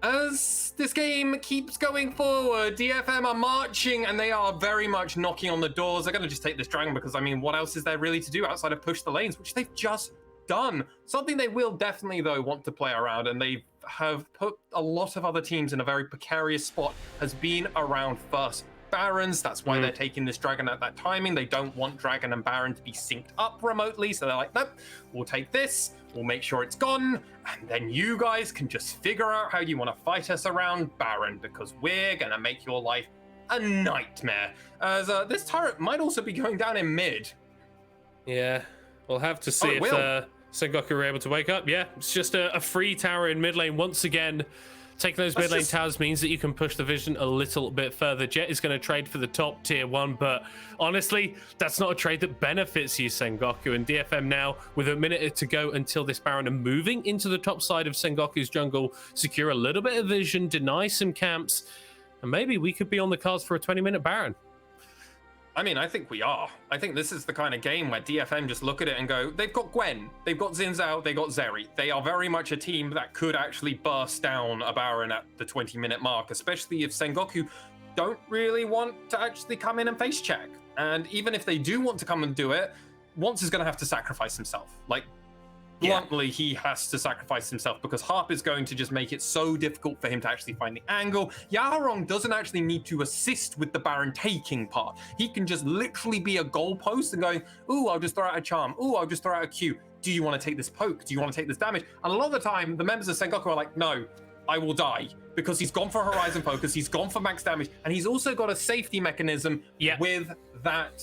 as this game keeps going forward, DFM are marching and they are very much knocking on the doors. They're going to just take this dragon because, I mean, what else is there really to do outside of push the lanes, which they've just done. Something they will definitely, though, want to play around, and they have put a lot of other teams in a very precarious spot, has been around first Barons. That's why they're taking this dragon at that timing. They don't want dragon and Baron to be synced up remotely, so they're like, nope, we'll take this, we'll make sure it's gone, and then you guys can just figure out how you want to fight us around Baron, because we're gonna make your life a nightmare. As this turret might also be going down in mid. Yeah, we'll have to see if Sengoku are able to wake up. Yeah, it's just a free tower in mid lane once again. Taking those mid lane towers means that you can push the vision a little bit further. Jet is going to trade for the top tier 1, but honestly, that's not a trade that benefits you, Sengoku. And DFM now, with a minute to go until this Baron, are moving into the top side of Sengoku's jungle, secure a little bit of vision, deny some camps, and maybe we could be on the cards for a 20-minute Baron. I mean, I think we are. I think this is the kind of game where DFM just look at it and go, they've got Gwen, they've got Xin Zhao, they got Zeri. They are very much a team that could actually burst down a Baron at the 20-minute mark, especially if Sengoku don't really want to actually come in and face check. And even if they do want to come and do it, Once is going to have to sacrifice himself. Like, bluntly, he has to sacrifice himself because Harp is going to just make it so difficult for him to actually find the angle. Yaharong doesn't actually need to assist with the Baron taking part. He can just literally be a goalpost and going, ooh, I'll just throw out a charm. Ooh, I'll just throw out a Q. Do you want to take this poke? Do you want to take this damage? And a lot of the time, the members of Sengoku are like, no, I will die, because he's gone for Horizon Focus, he's gone for max damage, and he's also got a safety mechanism with that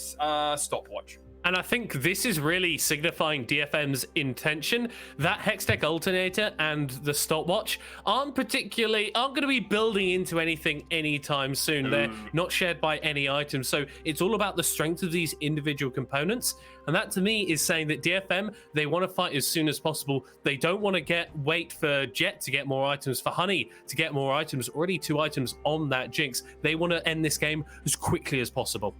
stopwatch. And I think this is really signifying DFM's intention. That Hextech Alternator and the stopwatch aren't going to be building into anything anytime soon. They're not shared by any items. So it's all about the strength of these individual components. And that to me is saying that DFM, they want to fight as soon as possible. They don't want to wait for Jet to get more items, for Honey to get more items, already 2 items on that Jinx. They want to end this game as quickly as possible.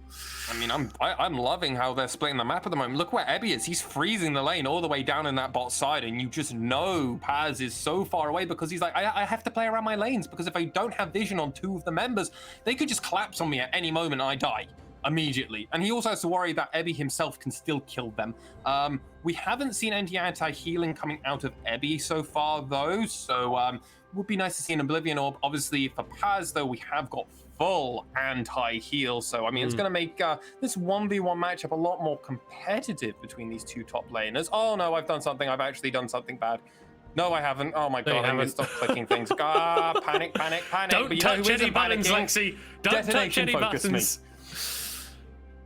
I mean, I'm loving how they're splitting the map at the moment. Look where Ebby is. He's freezing the lane all the way down in that bot side, and you just know Paz is so far away because he's like, I have to play around my lanes, because if I don't have vision on 2 of the members, they could just collapse on me at any moment and I die. immediately. And he also has to worry that Ebby himself can still kill them. We haven't seen any anti-healing coming out of Ebby so far, though, so would be nice to see an Oblivion Orb. Obviously, for Paz, though, we have got full anti-heal, so I mean, it's going to make this 1v1 matchup a lot more competitive between these two top laners. Oh no, I've done something. I've actually done something bad. No, I haven't. Oh my god, I need to stop clicking things. Panic. Don't touch any buttons, Lexi. Don't touch any buttons.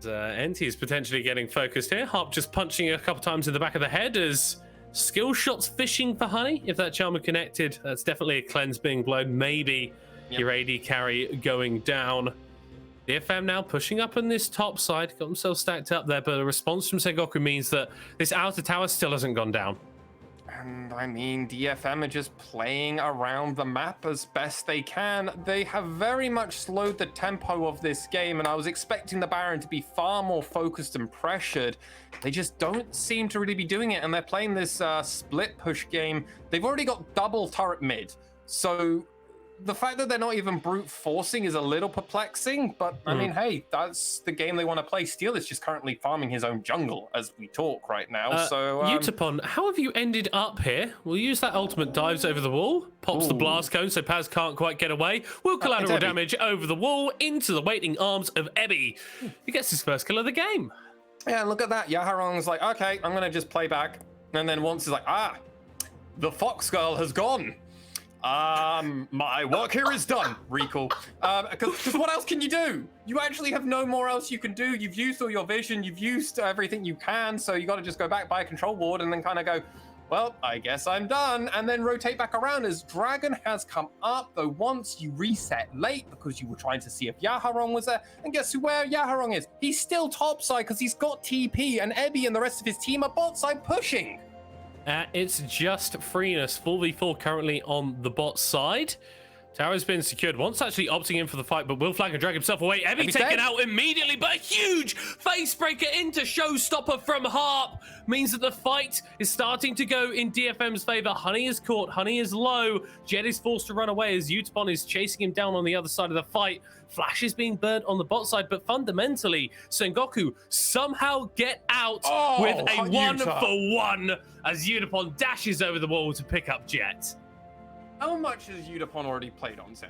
NT is potentially getting focused here. Harp just punching a couple times in the back of the head as skill shots fishing for Honey. If that charm connected, that's definitely a cleanse being blown. Maybe your AD carry going down. DFM now pushing up on this top side. Got themselves stacked up there, but the response from Sengoku means that this outer tower still hasn't gone down. And I mean, DFM are just playing around the map as best they can. They have very much slowed the tempo of this game, and I was expecting the Baron to be far more focused and pressured. They just don't seem to really be doing it, and they're playing this split push game. They've already got double turret mid, so the fact that they're not even brute forcing is a little perplexing, but I mean, hey, that's the game they want to play. Steel is just currently farming his own jungle as we talk right now. So Utapon, how have you ended up here? We'll use that ultimate, dives over the wall, pops the blast cone so Paz can't quite get away. Will collateral damage over the wall into the waiting arms of Ebby. He gets his first kill of the game. Yeah, look at that. Yaharong's like, okay, I'm gonna just play back, and then once he's like, the Fox girl has gone. My work here is done. Recall. Because what else can you do? You actually have no more else you can do. You've used all your vision. You've used everything you can. So you got to just go back, buy a control ward, and then kind of go, well, I guess I'm done. And then rotate back around as Dragon has come up. Though once you reset late because you were trying to see if Yaharong was there. And guess where Yaharong is? He's still topside because he's got TP, and Ebby and the rest of his team are bot side pushing. It's just Freeness 4v4 currently on the bot side. Tower's been secured once, actually opting in for the fight, but will flag and drag himself away. Ebby taken out immediately, but a huge face breaker into showstopper from Harp means that the fight is starting to go in DFM's favor. Honey is caught, Honey is low. Jet is forced to run away as Utapon is chasing him down on the other side of the fight. Flash is being burned on the bot side, but fundamentally, Sengoku somehow get out with a 1-for-1 as Utapon dashes over the wall to pick up Jet. How much has Utapon already played on Zeri?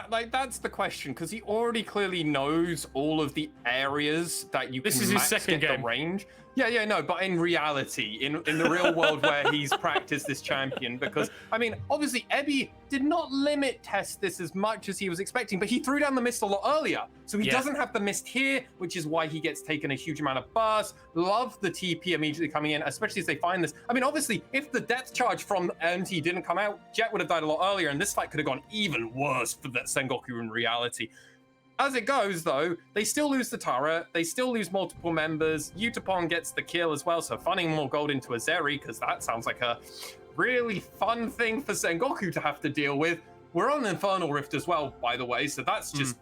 Like, that's the question, because he already clearly knows all of the areas that you can max get the range. Yeah, no, but in reality, in the real world where he's practiced this champion, because, I mean, obviously, Ebby did not limit test this as much as he was expecting, but he threw down the mist a lot earlier. So he doesn't have the mist here, which is why he gets taken a huge amount of burst. Love the TP immediately coming in, especially as they find this. I mean, obviously, if the depth charge from MT didn't come out, Jet would have died a lot earlier, and this fight could have gone even worse for that Sengoku in reality. As it goes, though, they still lose the turret. They still lose multiple members. Utapon gets the kill as well, so funning more gold into Azeri, because that sounds like a really fun thing for Sengoku to have to deal with. We're on Infernal Rift as well, by the way, so that's just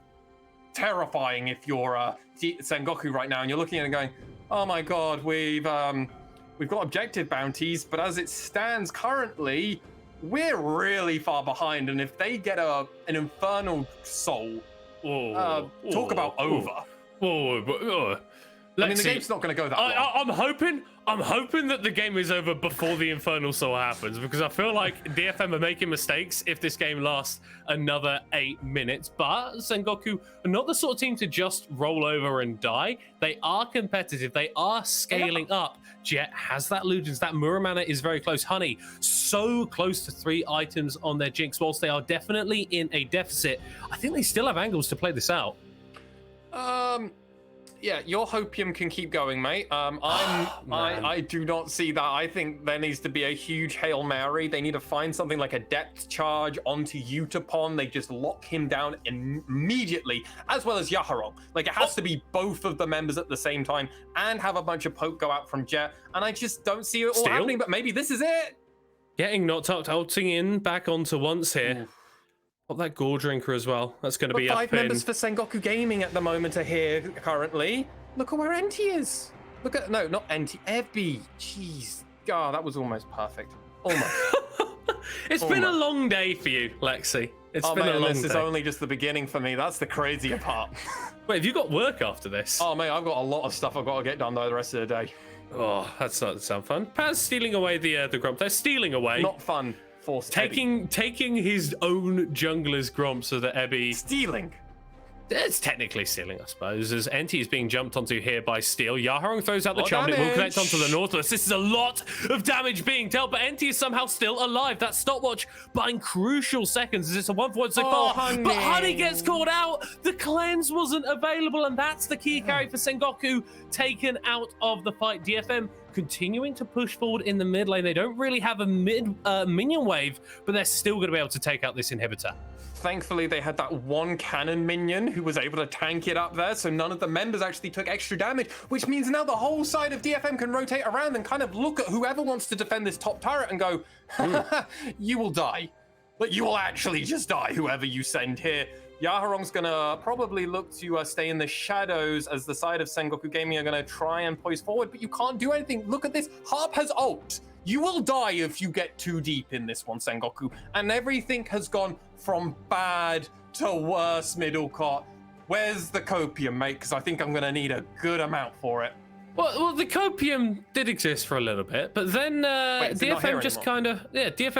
terrifying if you're Sengoku right now, and you're looking at it and going, oh my god, we've got objective bounties, but as it stands currently, we're really far behind, and if they get an Infernal Soul, talk about over. I mean, the game's not going to go that long. I'm hoping that the game is over before the Infernal Soul happens, because I feel like DFM are making mistakes if this game lasts another 8 minutes. But Sengoku are not the sort of team to just roll over and die. They are competitive. They are scaling up. Jet has that Lugens. That Muramana is very close. Honey, so close to 3 items on their Jinx. Whilst they are definitely in a deficit, I think they still have angles to play this out. Yeah, your hopium can keep going, mate. I do not see that. I think there needs to be a huge Hail Mary. They need to find something like a depth charge onto Utapon. They just lock him down immediately, as well as Yaharong. Like, it has to be both of the members at the same time and have a bunch of poke go out from Jet. And I just don't see it all happening, but maybe this is it. Getting knocked out, ulting in back onto once here. Got that Gore Drinker as well. That's going to be 5 members for Sengoku Gaming at the moment are here currently. Look at where NT is. Look at, no, not NT, Ebby. Jeez. God, that was almost perfect. Almost. It's been a long day for you, Lexi. It's been a long day. This is only just the beginning for me. That's the crazier part. Wait, have you got work after this? Oh, mate, I've got a lot of stuff I've got to get done though the rest of the day. Oh, that's not sound fun. Pat's stealing away the Grump. They're stealing away. Not fun. Forced taking his own jungler's Grump so that Ebby... Stealing. It's technically stealing, I suppose, as Enti is being jumped onto here by Steel. Yaharong throws out the charm. It will connect onto the Nautilus. This is a lot of damage being dealt, but Enti is somehow still alive. That stopwatch buying crucial seconds as it's a 1-for-1 so far. Honey. But Honey gets caught out. The cleanse wasn't available, and that's the key carry for Sengoku taken out of the fight. DFM continuing to push forward in the mid lane. They don't really have a minion wave, but they're still going to be able to take out this inhibitor. Thankfully, they had that one cannon minion who was able to tank it up there, so none of the members actually took extra damage, which means now the whole side of DFM can rotate around and kind of look at whoever wants to defend this top turret and go, you will die. Like, you will actually just die, whoever you send here. Yaharong's gonna probably look to stay in the shadows as the side of Sengoku Gaming are gonna try and poise forward, but you can't do anything. Look at this, Harp has ult. You will die if you get too deep in this one, Sengoku. And everything has gone from bad to worse, Middlecott. Where's the copium, mate? Because I think I'm gonna need a good amount for it. Well, the copium did exist for a little bit, but then DFM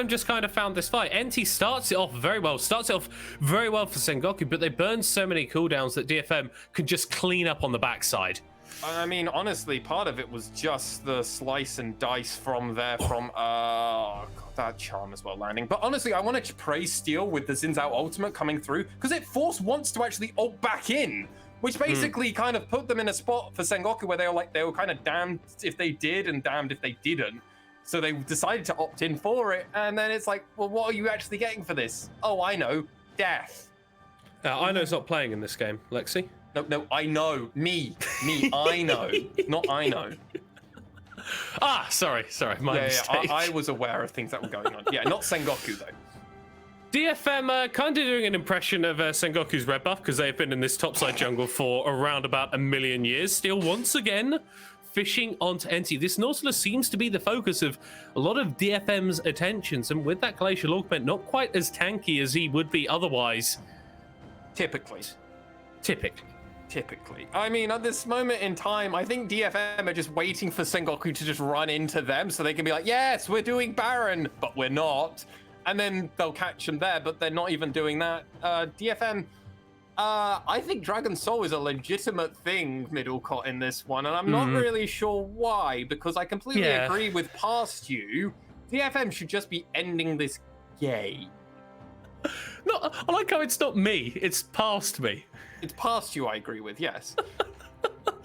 just kind of found this fight. NT starts it off very well for Sengoku, but they burn so many cooldowns that DFM could just clean up on the backside. I mean, honestly, part of it was just the slice and dice from there, that charm as well landing. But honestly, I want to praise Steel with the Xin Zhao ultimate coming through, because it forced once to actually ult back in, which basically kind of put them in a spot for Sengoku where they were kind of damned if they did and damned if they didn't. So they decided to opt in for it, and then it's like, well, what are you actually getting for this? Oh, I know, death. I know it's not playing in this game, Lexi. No, I know. Me, I know. Not I know. Ah, sorry, my mistake. I was aware of things that were going on. Yeah, not Sengoku, though. DFM kind of doing an impression of Sengoku's red buff, because they've been in this topside jungle for around about 1 million years. Still, once again, fishing onto NT. This Nautilus seems to be the focus of a lot of DFM's attentions, and with that glacial augment, not quite as tanky as he would be otherwise. Typically. I mean, at this moment in time, I think DFM are just waiting for Sengoku to just run into them so they can be like, yes, we're doing Baron, but we're not. And then they'll catch them there, but they're not even doing that. DFM, I think Dragon Soul is a legitimate thing, Middlecott, in this one, and I'm not really sure why, because I completely agree with Past You. DFM should just be ending this game. No, I like how it's not me, it's Past Me. It's Past You, I agree with, yes.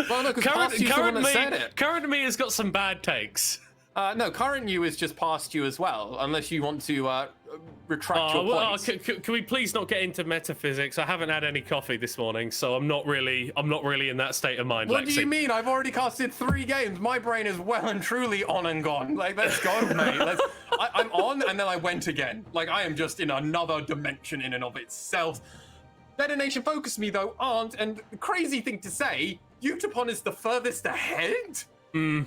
Well, no, because Past You's the one that said it. Current Me has got some bad takes. No, Current You is just Past You as well, unless you want to retract your points. Can we please not get into metaphysics? I haven't had any coffee this morning, so I'm not really in that state of mind. What Lexi. do you mean? I've already casted 3 games. My brain is well and truly on and gone. Like, let's go, mate. I'm on, and then I went again. Like, I am just in another dimension in and of itself. DetonatioN FocusMe, though, aren't, and the crazy thing to say, Utapon is the furthest ahead? An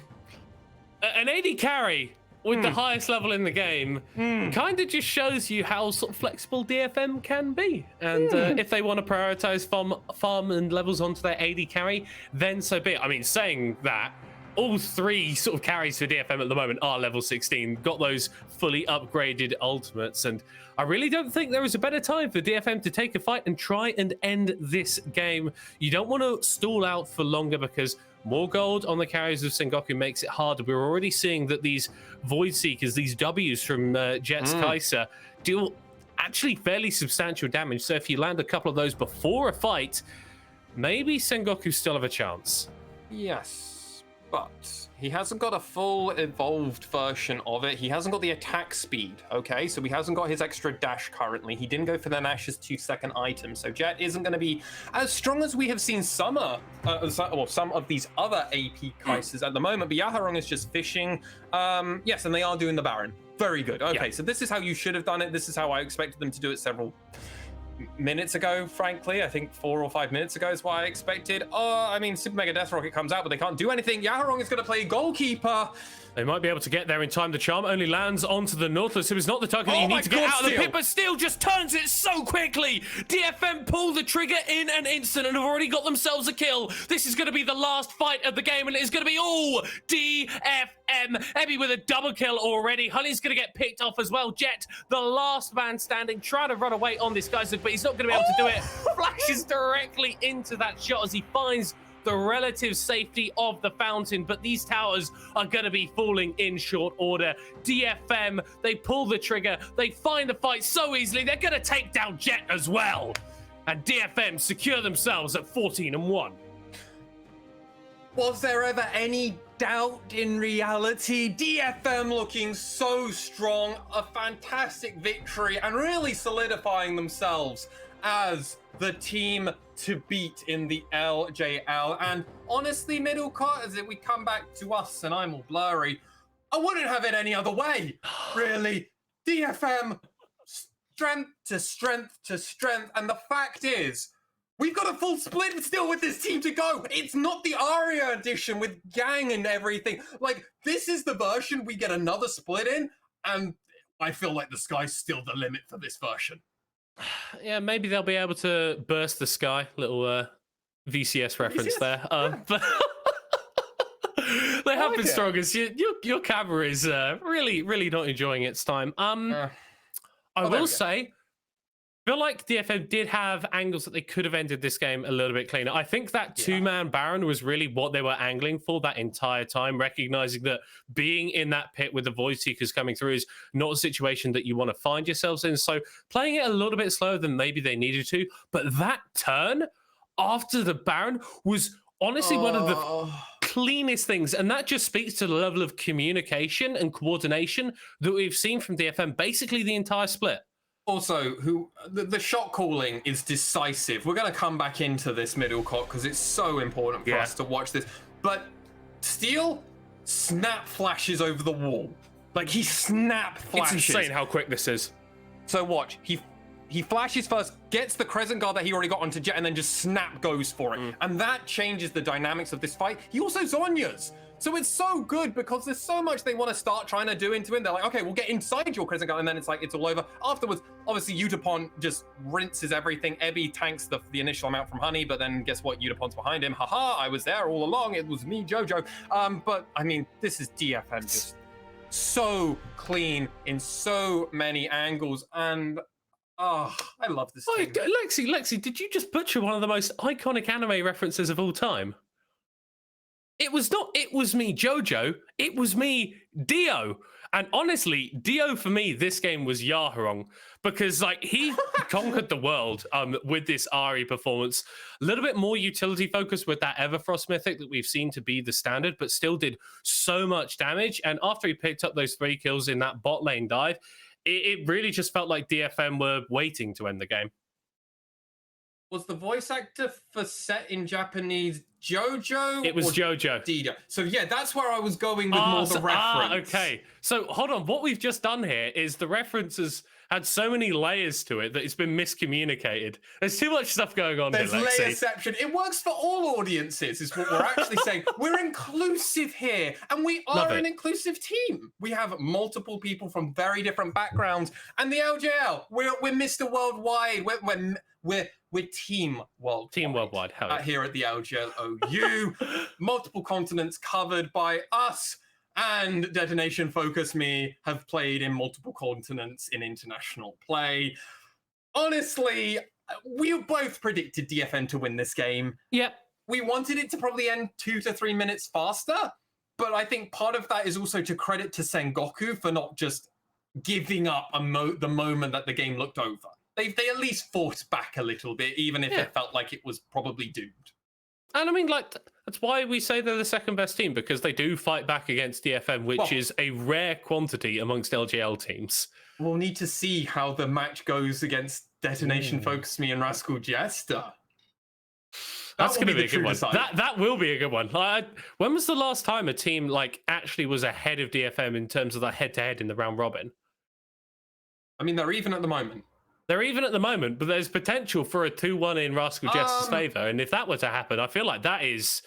AD carry with the highest level in the game kind of just shows you how sort of flexible DFM can be. And if they want to prioritize farm and levels onto their AD carry, then so be it. I mean, saying that, all 3 sort of carries for DFM at the moment are level 16, got those fully upgraded ultimates, and I really don't think there is a better time for DFM to take a fight and try and end this game. You don't want to stall out for longer, because more gold on the carries of Sengoku makes it harder. We're already seeing that these Void Seekers, these Ws from Jet's Kai'Sa, deal actually fairly substantial damage, so if you land a couple of those before a fight, maybe Sengoku still have a chance. Yes. But he hasn't got a full evolved version of it. He hasn't got the attack speed, okay? So he hasn't got his extra dash currently. He didn't go for the Nash's 2-second item. So Jet isn't going to be as strong as we have seen some of these other AP Kaisers at the moment. But Yaharong is just fishing. Yes, and they are doing the Baron. Very good. Okay, so this is how you should have done it. This is how I expected them to do it several minutes ago, frankly. I think 4 or 5 minutes ago is what I expected. I mean, Super Mega Death Rocket comes out, but they can't do anything. Yaharong is going to play goalkeeper. They might be able to get there in time. The charm only lands onto the Nautilus, so it's not the target that you need to get out of the pit, but Steel just turns it so quickly. DFM pull the trigger in an instant and have already got themselves a kill. This is going to be the last fight of the game, and it is going to be all DFM. Ebby with a double kill already. Honey's going to get picked off as well. Jet, the last man standing, trying to run away on this guy, but he's not going to be able to do it. Flashes directly into that shot as he finds the relative safety of the fountain, but these towers are going to be falling in short order. DFM, they pull the trigger, they find the fight so easily, they're going to take down Jet as well. And DFM secure themselves at 14-1. Was there ever any doubt in reality? DFM looking so strong, a fantastic victory, and really solidifying themselves as the team to beat in the LJL. And honestly, Middlecott, as we come back to us and I'm all blurry, I wouldn't have it any other way, really. DFM, strength to strength to strength. And the fact is, we've got a full split still with this team to go. It's not the Aria edition with gang and everything. Like, this is the version we get another split in, and I feel like the sky's still the limit for this version. Yeah, maybe they'll be able to burst the sky. Little VCS reference there. But they have been strong. As your camera is really not enjoying its time. I will say, I feel like DFM did have angles that they could have ended this game a little bit cleaner. I think that two-man Baron was really what they were angling for that entire time, recognizing that being in that pit with the Void Seekers coming through is not a situation that you want to find yourselves in. So playing it a little bit slower than maybe they needed to. But that turn after the Baron was honestly one of the cleanest things. And that just speaks to the level of communication and coordination that we've seen from DFM basically the entire split. Also, the shot calling is decisive. We're going to come back into this Middlecott because it's so important for us to watch this. But Steel snap flashes over the wall. Like, he snap flashes. It's insane how quick this is. So watch. He flashes first, gets the Crescent Guard that he already got onto Jet, and then just snap goes for it. And that changes the dynamics of this fight. He also Zonya's. So it's so good because there's so much they want to start trying to do into him. They're like, okay, we'll get inside your Crescent Guard, and then it's like, it's all over. Afterwards, obviously, Utapon just rinses everything. Ebby tanks the initial amount from Honey, but then guess what? Utapon's behind him. Haha, I was there all along. It was me, Jojo. But, I mean, this is DFM just so clean in so many angles. And, I love this thing. Lexi, did you just butcher one of the most iconic anime references of all time? It was not, it was me, Jojo. It was me, Dio. And honestly, Dio for me, this game was Yaharong because like he conquered the world with this Ari performance. A little bit more utility focused with that Everfrost mythic that we've seen to be the standard, but still did so much damage. And after he picked up those 3 kills in that bot lane dive, it really just felt like DFM were waiting to end the game. Was the voice actor for set in Japanese Jojo? It was Jojo. Dido. So yeah, that's where I was going with more the reference. Okay. So hold on. What we've just done here is the references had so many layers to it that it's been miscommunicated. There's too much stuff going on There's here, Lexi. layerception. It works for all audiences, is what we're actually saying. We're inclusive here, and we are an inclusive team. We have multiple people from very different backgrounds, and the LJL, we're Mr. Worldwide. We're Team Worldwide. Team Worldwide. Here at the LJL OU. Multiple continents covered by us. And DetonatioN FocusMe have played in multiple continents in international play. Honestly, we both predicted DFM to win this game. Yep. We wanted it to probably end 2 to 3 minutes faster, but I think part of that is also to credit to Sengoku for not just giving up the moment that the game looked over. They at least fought back a little bit, even if it felt like it was probably doomed. And I mean, like, that's why we say they're the second best team, because they do fight back against DFM, which is a rare quantity amongst LJL teams. We'll need to see how the match goes against DetonatioN FocusMe and Rascal Jester. That's going to be a good one. That will be a good one. When was the last time a team like actually was ahead of DFM in terms of that head-to-head in the round robin? I mean, they're even at the moment. They're even at the moment, but there's potential for a 2-1 in Rascal Jester's favour. And if that were to happen, I feel like that is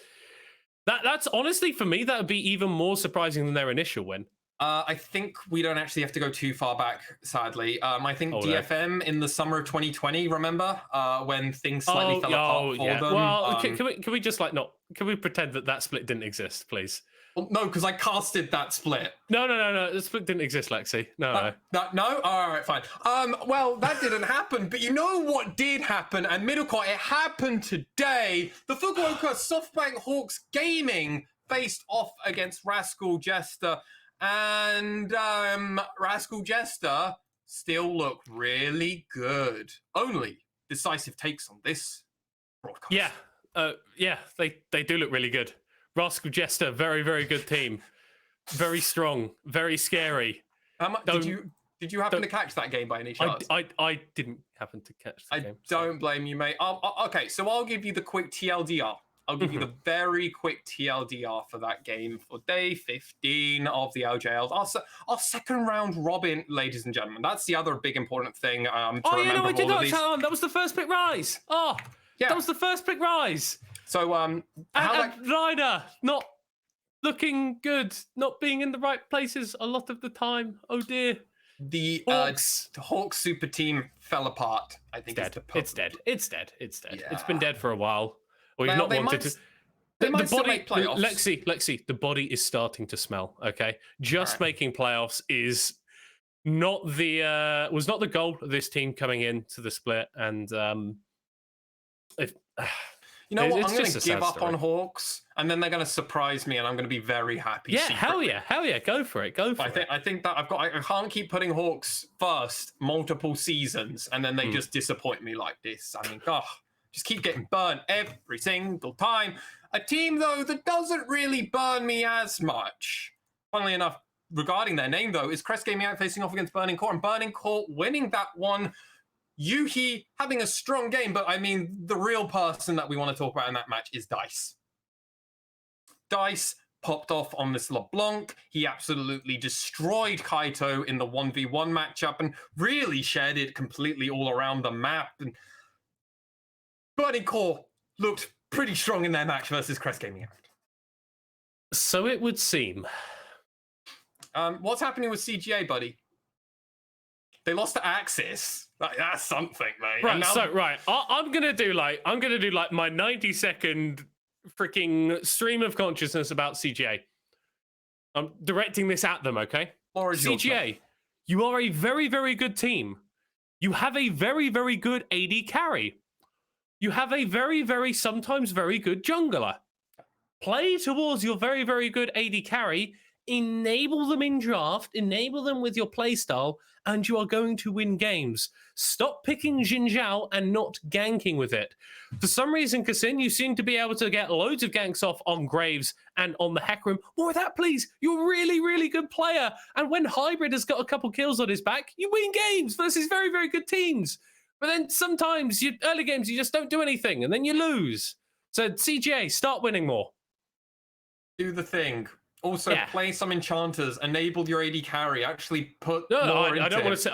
That's honestly, for me, that would be even more surprising than their initial win. I think we don't actually have to go too far back, sadly. I think DFM in the summer of 2020, remember? When things slightly fell apart for them. Well, can we just like not... Can we pretend that split didn't exist, please? Well, no, because I casted that split. No. The split didn't exist, Lexi. No. No? All right, fine. Well, that didn't happen, but you know what did happen? And Middlecourt, it happened today. The Fukuoka SoftBank Hawks Gaming faced off against Rascal Jester. And Rascal Jester still look really good. Only decisive takes on this broadcast. Yeah, they do look really good. Rascal Jester, very, very good team. Very strong, very scary. Did you happen to catch that game by any chance? I didn't happen to catch the game. Don't blame you, mate. Okay, so I'll give you the quick TLDR. I'll give you the very quick TLDR for that game for day 15 of the LJL. Our second round robin, ladies and gentlemen. That's the other big important thing to remember. I did not chat on. That was the first pick rise. Oh, yeah. That was the first pick rise. So, and Ryder not looking good, not being in the right places a lot of the time. Oh dear. The Hawks super team fell apart. I think it's dead. It's dead. Yeah. It's been dead for a while. We've not wanted to. They might still make playoffs. Lexi, the body is starting to smell. Okay, just making playoffs is not the was not the goal of this team coming into the split, and if. You know what? I'm going to give up on Hawks, and then they're going to surprise me, and I'm going to be very happy. Yeah, secretly. hell yeah, go for it, I think that I can't keep putting Hawks first multiple seasons, and then they just disappoint me like this. I mean, just keep getting burnt every single time. A team, though, that doesn't really burn me as much, funnily enough, regarding their name, though, is Crest Gaming out facing off against Burning Core, and Burning Core winning that one. Yuhi having a strong game, but I mean, the real person that we want to talk about in that match is Dice. Dice popped off on this LeBlanc. He absolutely destroyed Kaito in the 1v1 matchup and really shared it completely all around the map. And Burning Core looked pretty strong in their match versus Crest Gaming. So it would seem. What's happening with CGA, buddy? They lost to Axis. That's something, mate. Right. I'm gonna do like my 90-second freaking stream of consciousness about CGA. I'm directing this at them, okay? CGA, you are a very, very good team. You have a very, very good AD carry. You have a very, very sometimes very good jungler. Play towards your very, very good AD carry. Enable them in draft, enable them with your playstyle, and you are going to win games. Stop picking Xin Zhao and not ganking with it. For some reason, Kassin, you seem to be able to get loads of ganks off on Graves and on the Hack Room. More of that, please. You're a really, really good player. And when Hybrid has got a couple kills on his back, you win games versus very, very good teams. But then sometimes, early games, you just don't do anything, and then you lose. So CGA, start winning more. Do the thing. Also, play some enchanters, enable your AD carry, actually put more into I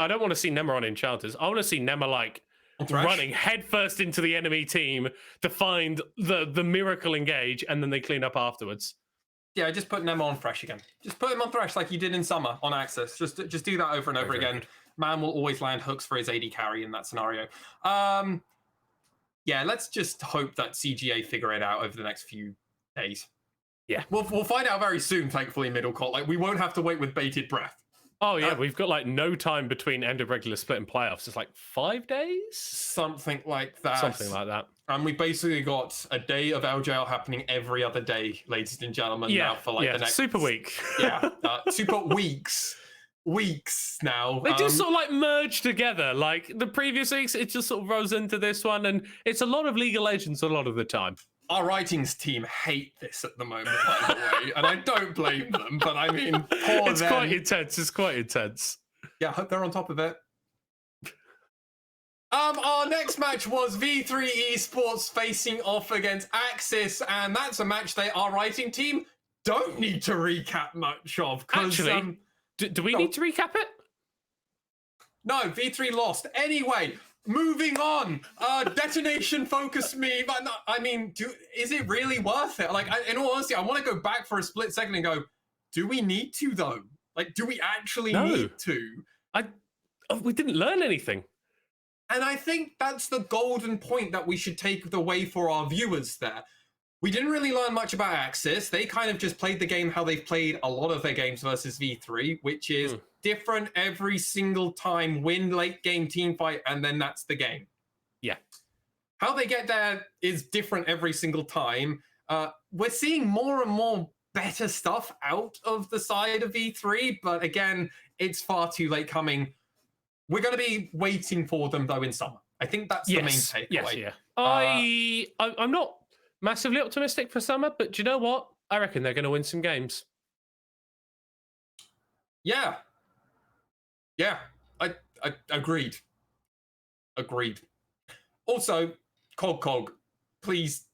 don't want to see Nema on enchanters. I want to see Nema like running headfirst into the enemy team to find the miracle engage, and then they clean up afterwards. Yeah, just put Nema on Thresh again. Just put him on Thresh like you did in summer on Axis. Just do that over and over again. Good. Man will always land hooks for his AD carry in that scenario. Yeah, let's just hope that CGA figure it out over the next few days. Yeah, we'll find out very soon, thankfully, Middlecourt. Like, we won't have to wait with bated breath. Oh, yeah, we've got, like, no time between end of regular split and playoffs. It's, like, 5 days? Something like that. Something like that. And we basically got a day of LJL happening every other day, ladies and gentlemen, now for, like, the next... Super week. Super weeks. Weeks now. They just sort of, like, merge together. Like, the previous weeks, it just sort of rolls into this one, and it's a lot of League of Legends a lot of the time. Our writings team hate this at the moment, by the way, and I don't blame them, but I mean, it's quite intense. It's quite intense. Yeah, I hope they're on top of it. Our next match was V3 Esports facing off against Axis, and that's a match our writing team don't need to recap much of. Actually, do we need to recap it? No, V3 lost. Anyway, moving on. Detonation FocusMe. But no, I mean, is it really worth it? Like, in all honesty, I want to go back for a split second and go, do we need to though? Like, do we actually need to? We didn't learn anything. And I think that's the golden point that we should take away for our viewers there. We didn't really learn much about Axis. They kind of just played the game how they've played a lot of their games versus V3, which is different every single time, win late game team fight, and then that's the game. Yeah. How they get there is different every single time. We're seeing more and more better stuff out of the side of V3, but again, it's far too late coming. We're going to be waiting for them, though, in summer. I think that's the main takeaway. Yes, yeah. I'm not massively optimistic for summer, but do you know what? I reckon they're going to win some games. Yeah. Yeah. I agreed. Agreed. Also, Cog, please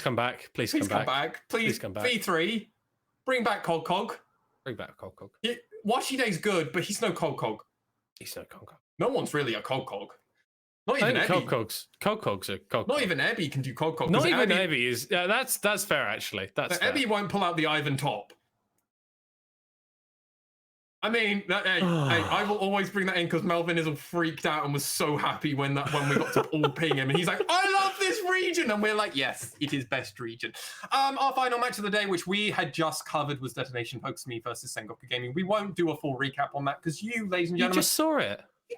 come back. Please come back. Please come back. V3, bring back Cog. Bring back Cog. Washide's good, but he's no Cog. He's no Cog. No one's really a Cog. Not even Ebby. Cog's a Cog. Not even Ebby can do Cog. Not even Ebby is. That's fair actually. That's fair. Ebby won't pull out the Ivan top. I mean, I will always bring that in because Melvin is all freaked out and was so happy when we got to all ping him, and he's like, "I love this region," and we're like, "Yes, it is best region." Our final match of the day, which we had just covered, was Detonation FocusMe versus Sengoku Gaming. We won't do a full recap on that because you, ladies and gentlemen, you just saw it. They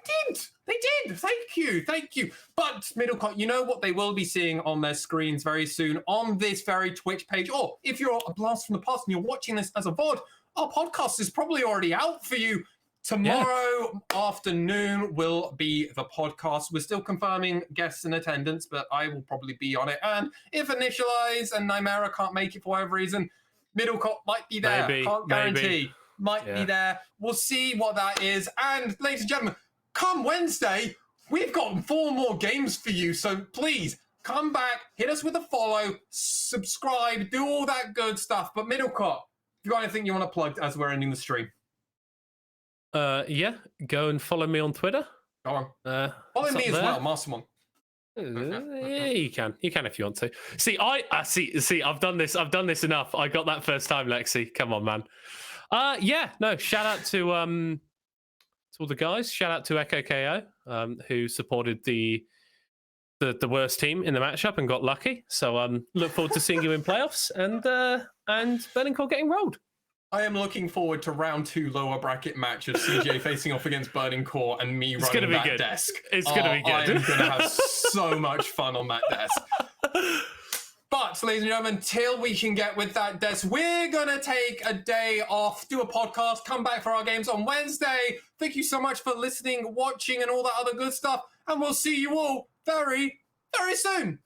did. Thank you. But Middlecott, you know what they will be seeing on their screens very soon on this very Twitch page, or if you're a blast from the past and you're watching this as a VOD, our podcast is probably already out for you. Tomorrow afternoon will be the podcast. We're still confirming guests in attendance, but I will probably be on it. And if Initialize and Nymera can't make it for whatever reason, Middlecott might be there. Can't guarantee. Might be there. We'll see what that is. And ladies and gentlemen, come Wednesday, we've got 4 more games for you. So please come back, hit us with a follow, subscribe, do all that good stuff. But Middlecott, if you got anything you want to plug as we're ending the stream? Yeah, go and follow me on Twitter. Go on. Follow me as well, Mastermon. Yeah, you can if you want to. See, I've done this enough. I got that first time, Lexi. Come on, man. Shout out to all the guys. Shout out to Echo KO, who supported the worst team in the matchup and got lucky. So look forward to seeing you in playoffs and Burning Core getting rolled. I am looking forward to round 2 lower bracket match of CJ facing off against Burning Core and me running that good. desk. It's going to be good. I am going to have so much fun on that desk. But, ladies and gentlemen, until we can get with that desk, we're going to take a day off, do a podcast, come back for our games on Wednesday. Thank you so much for listening, watching, and all that other good stuff. And we'll see you all very, very soon.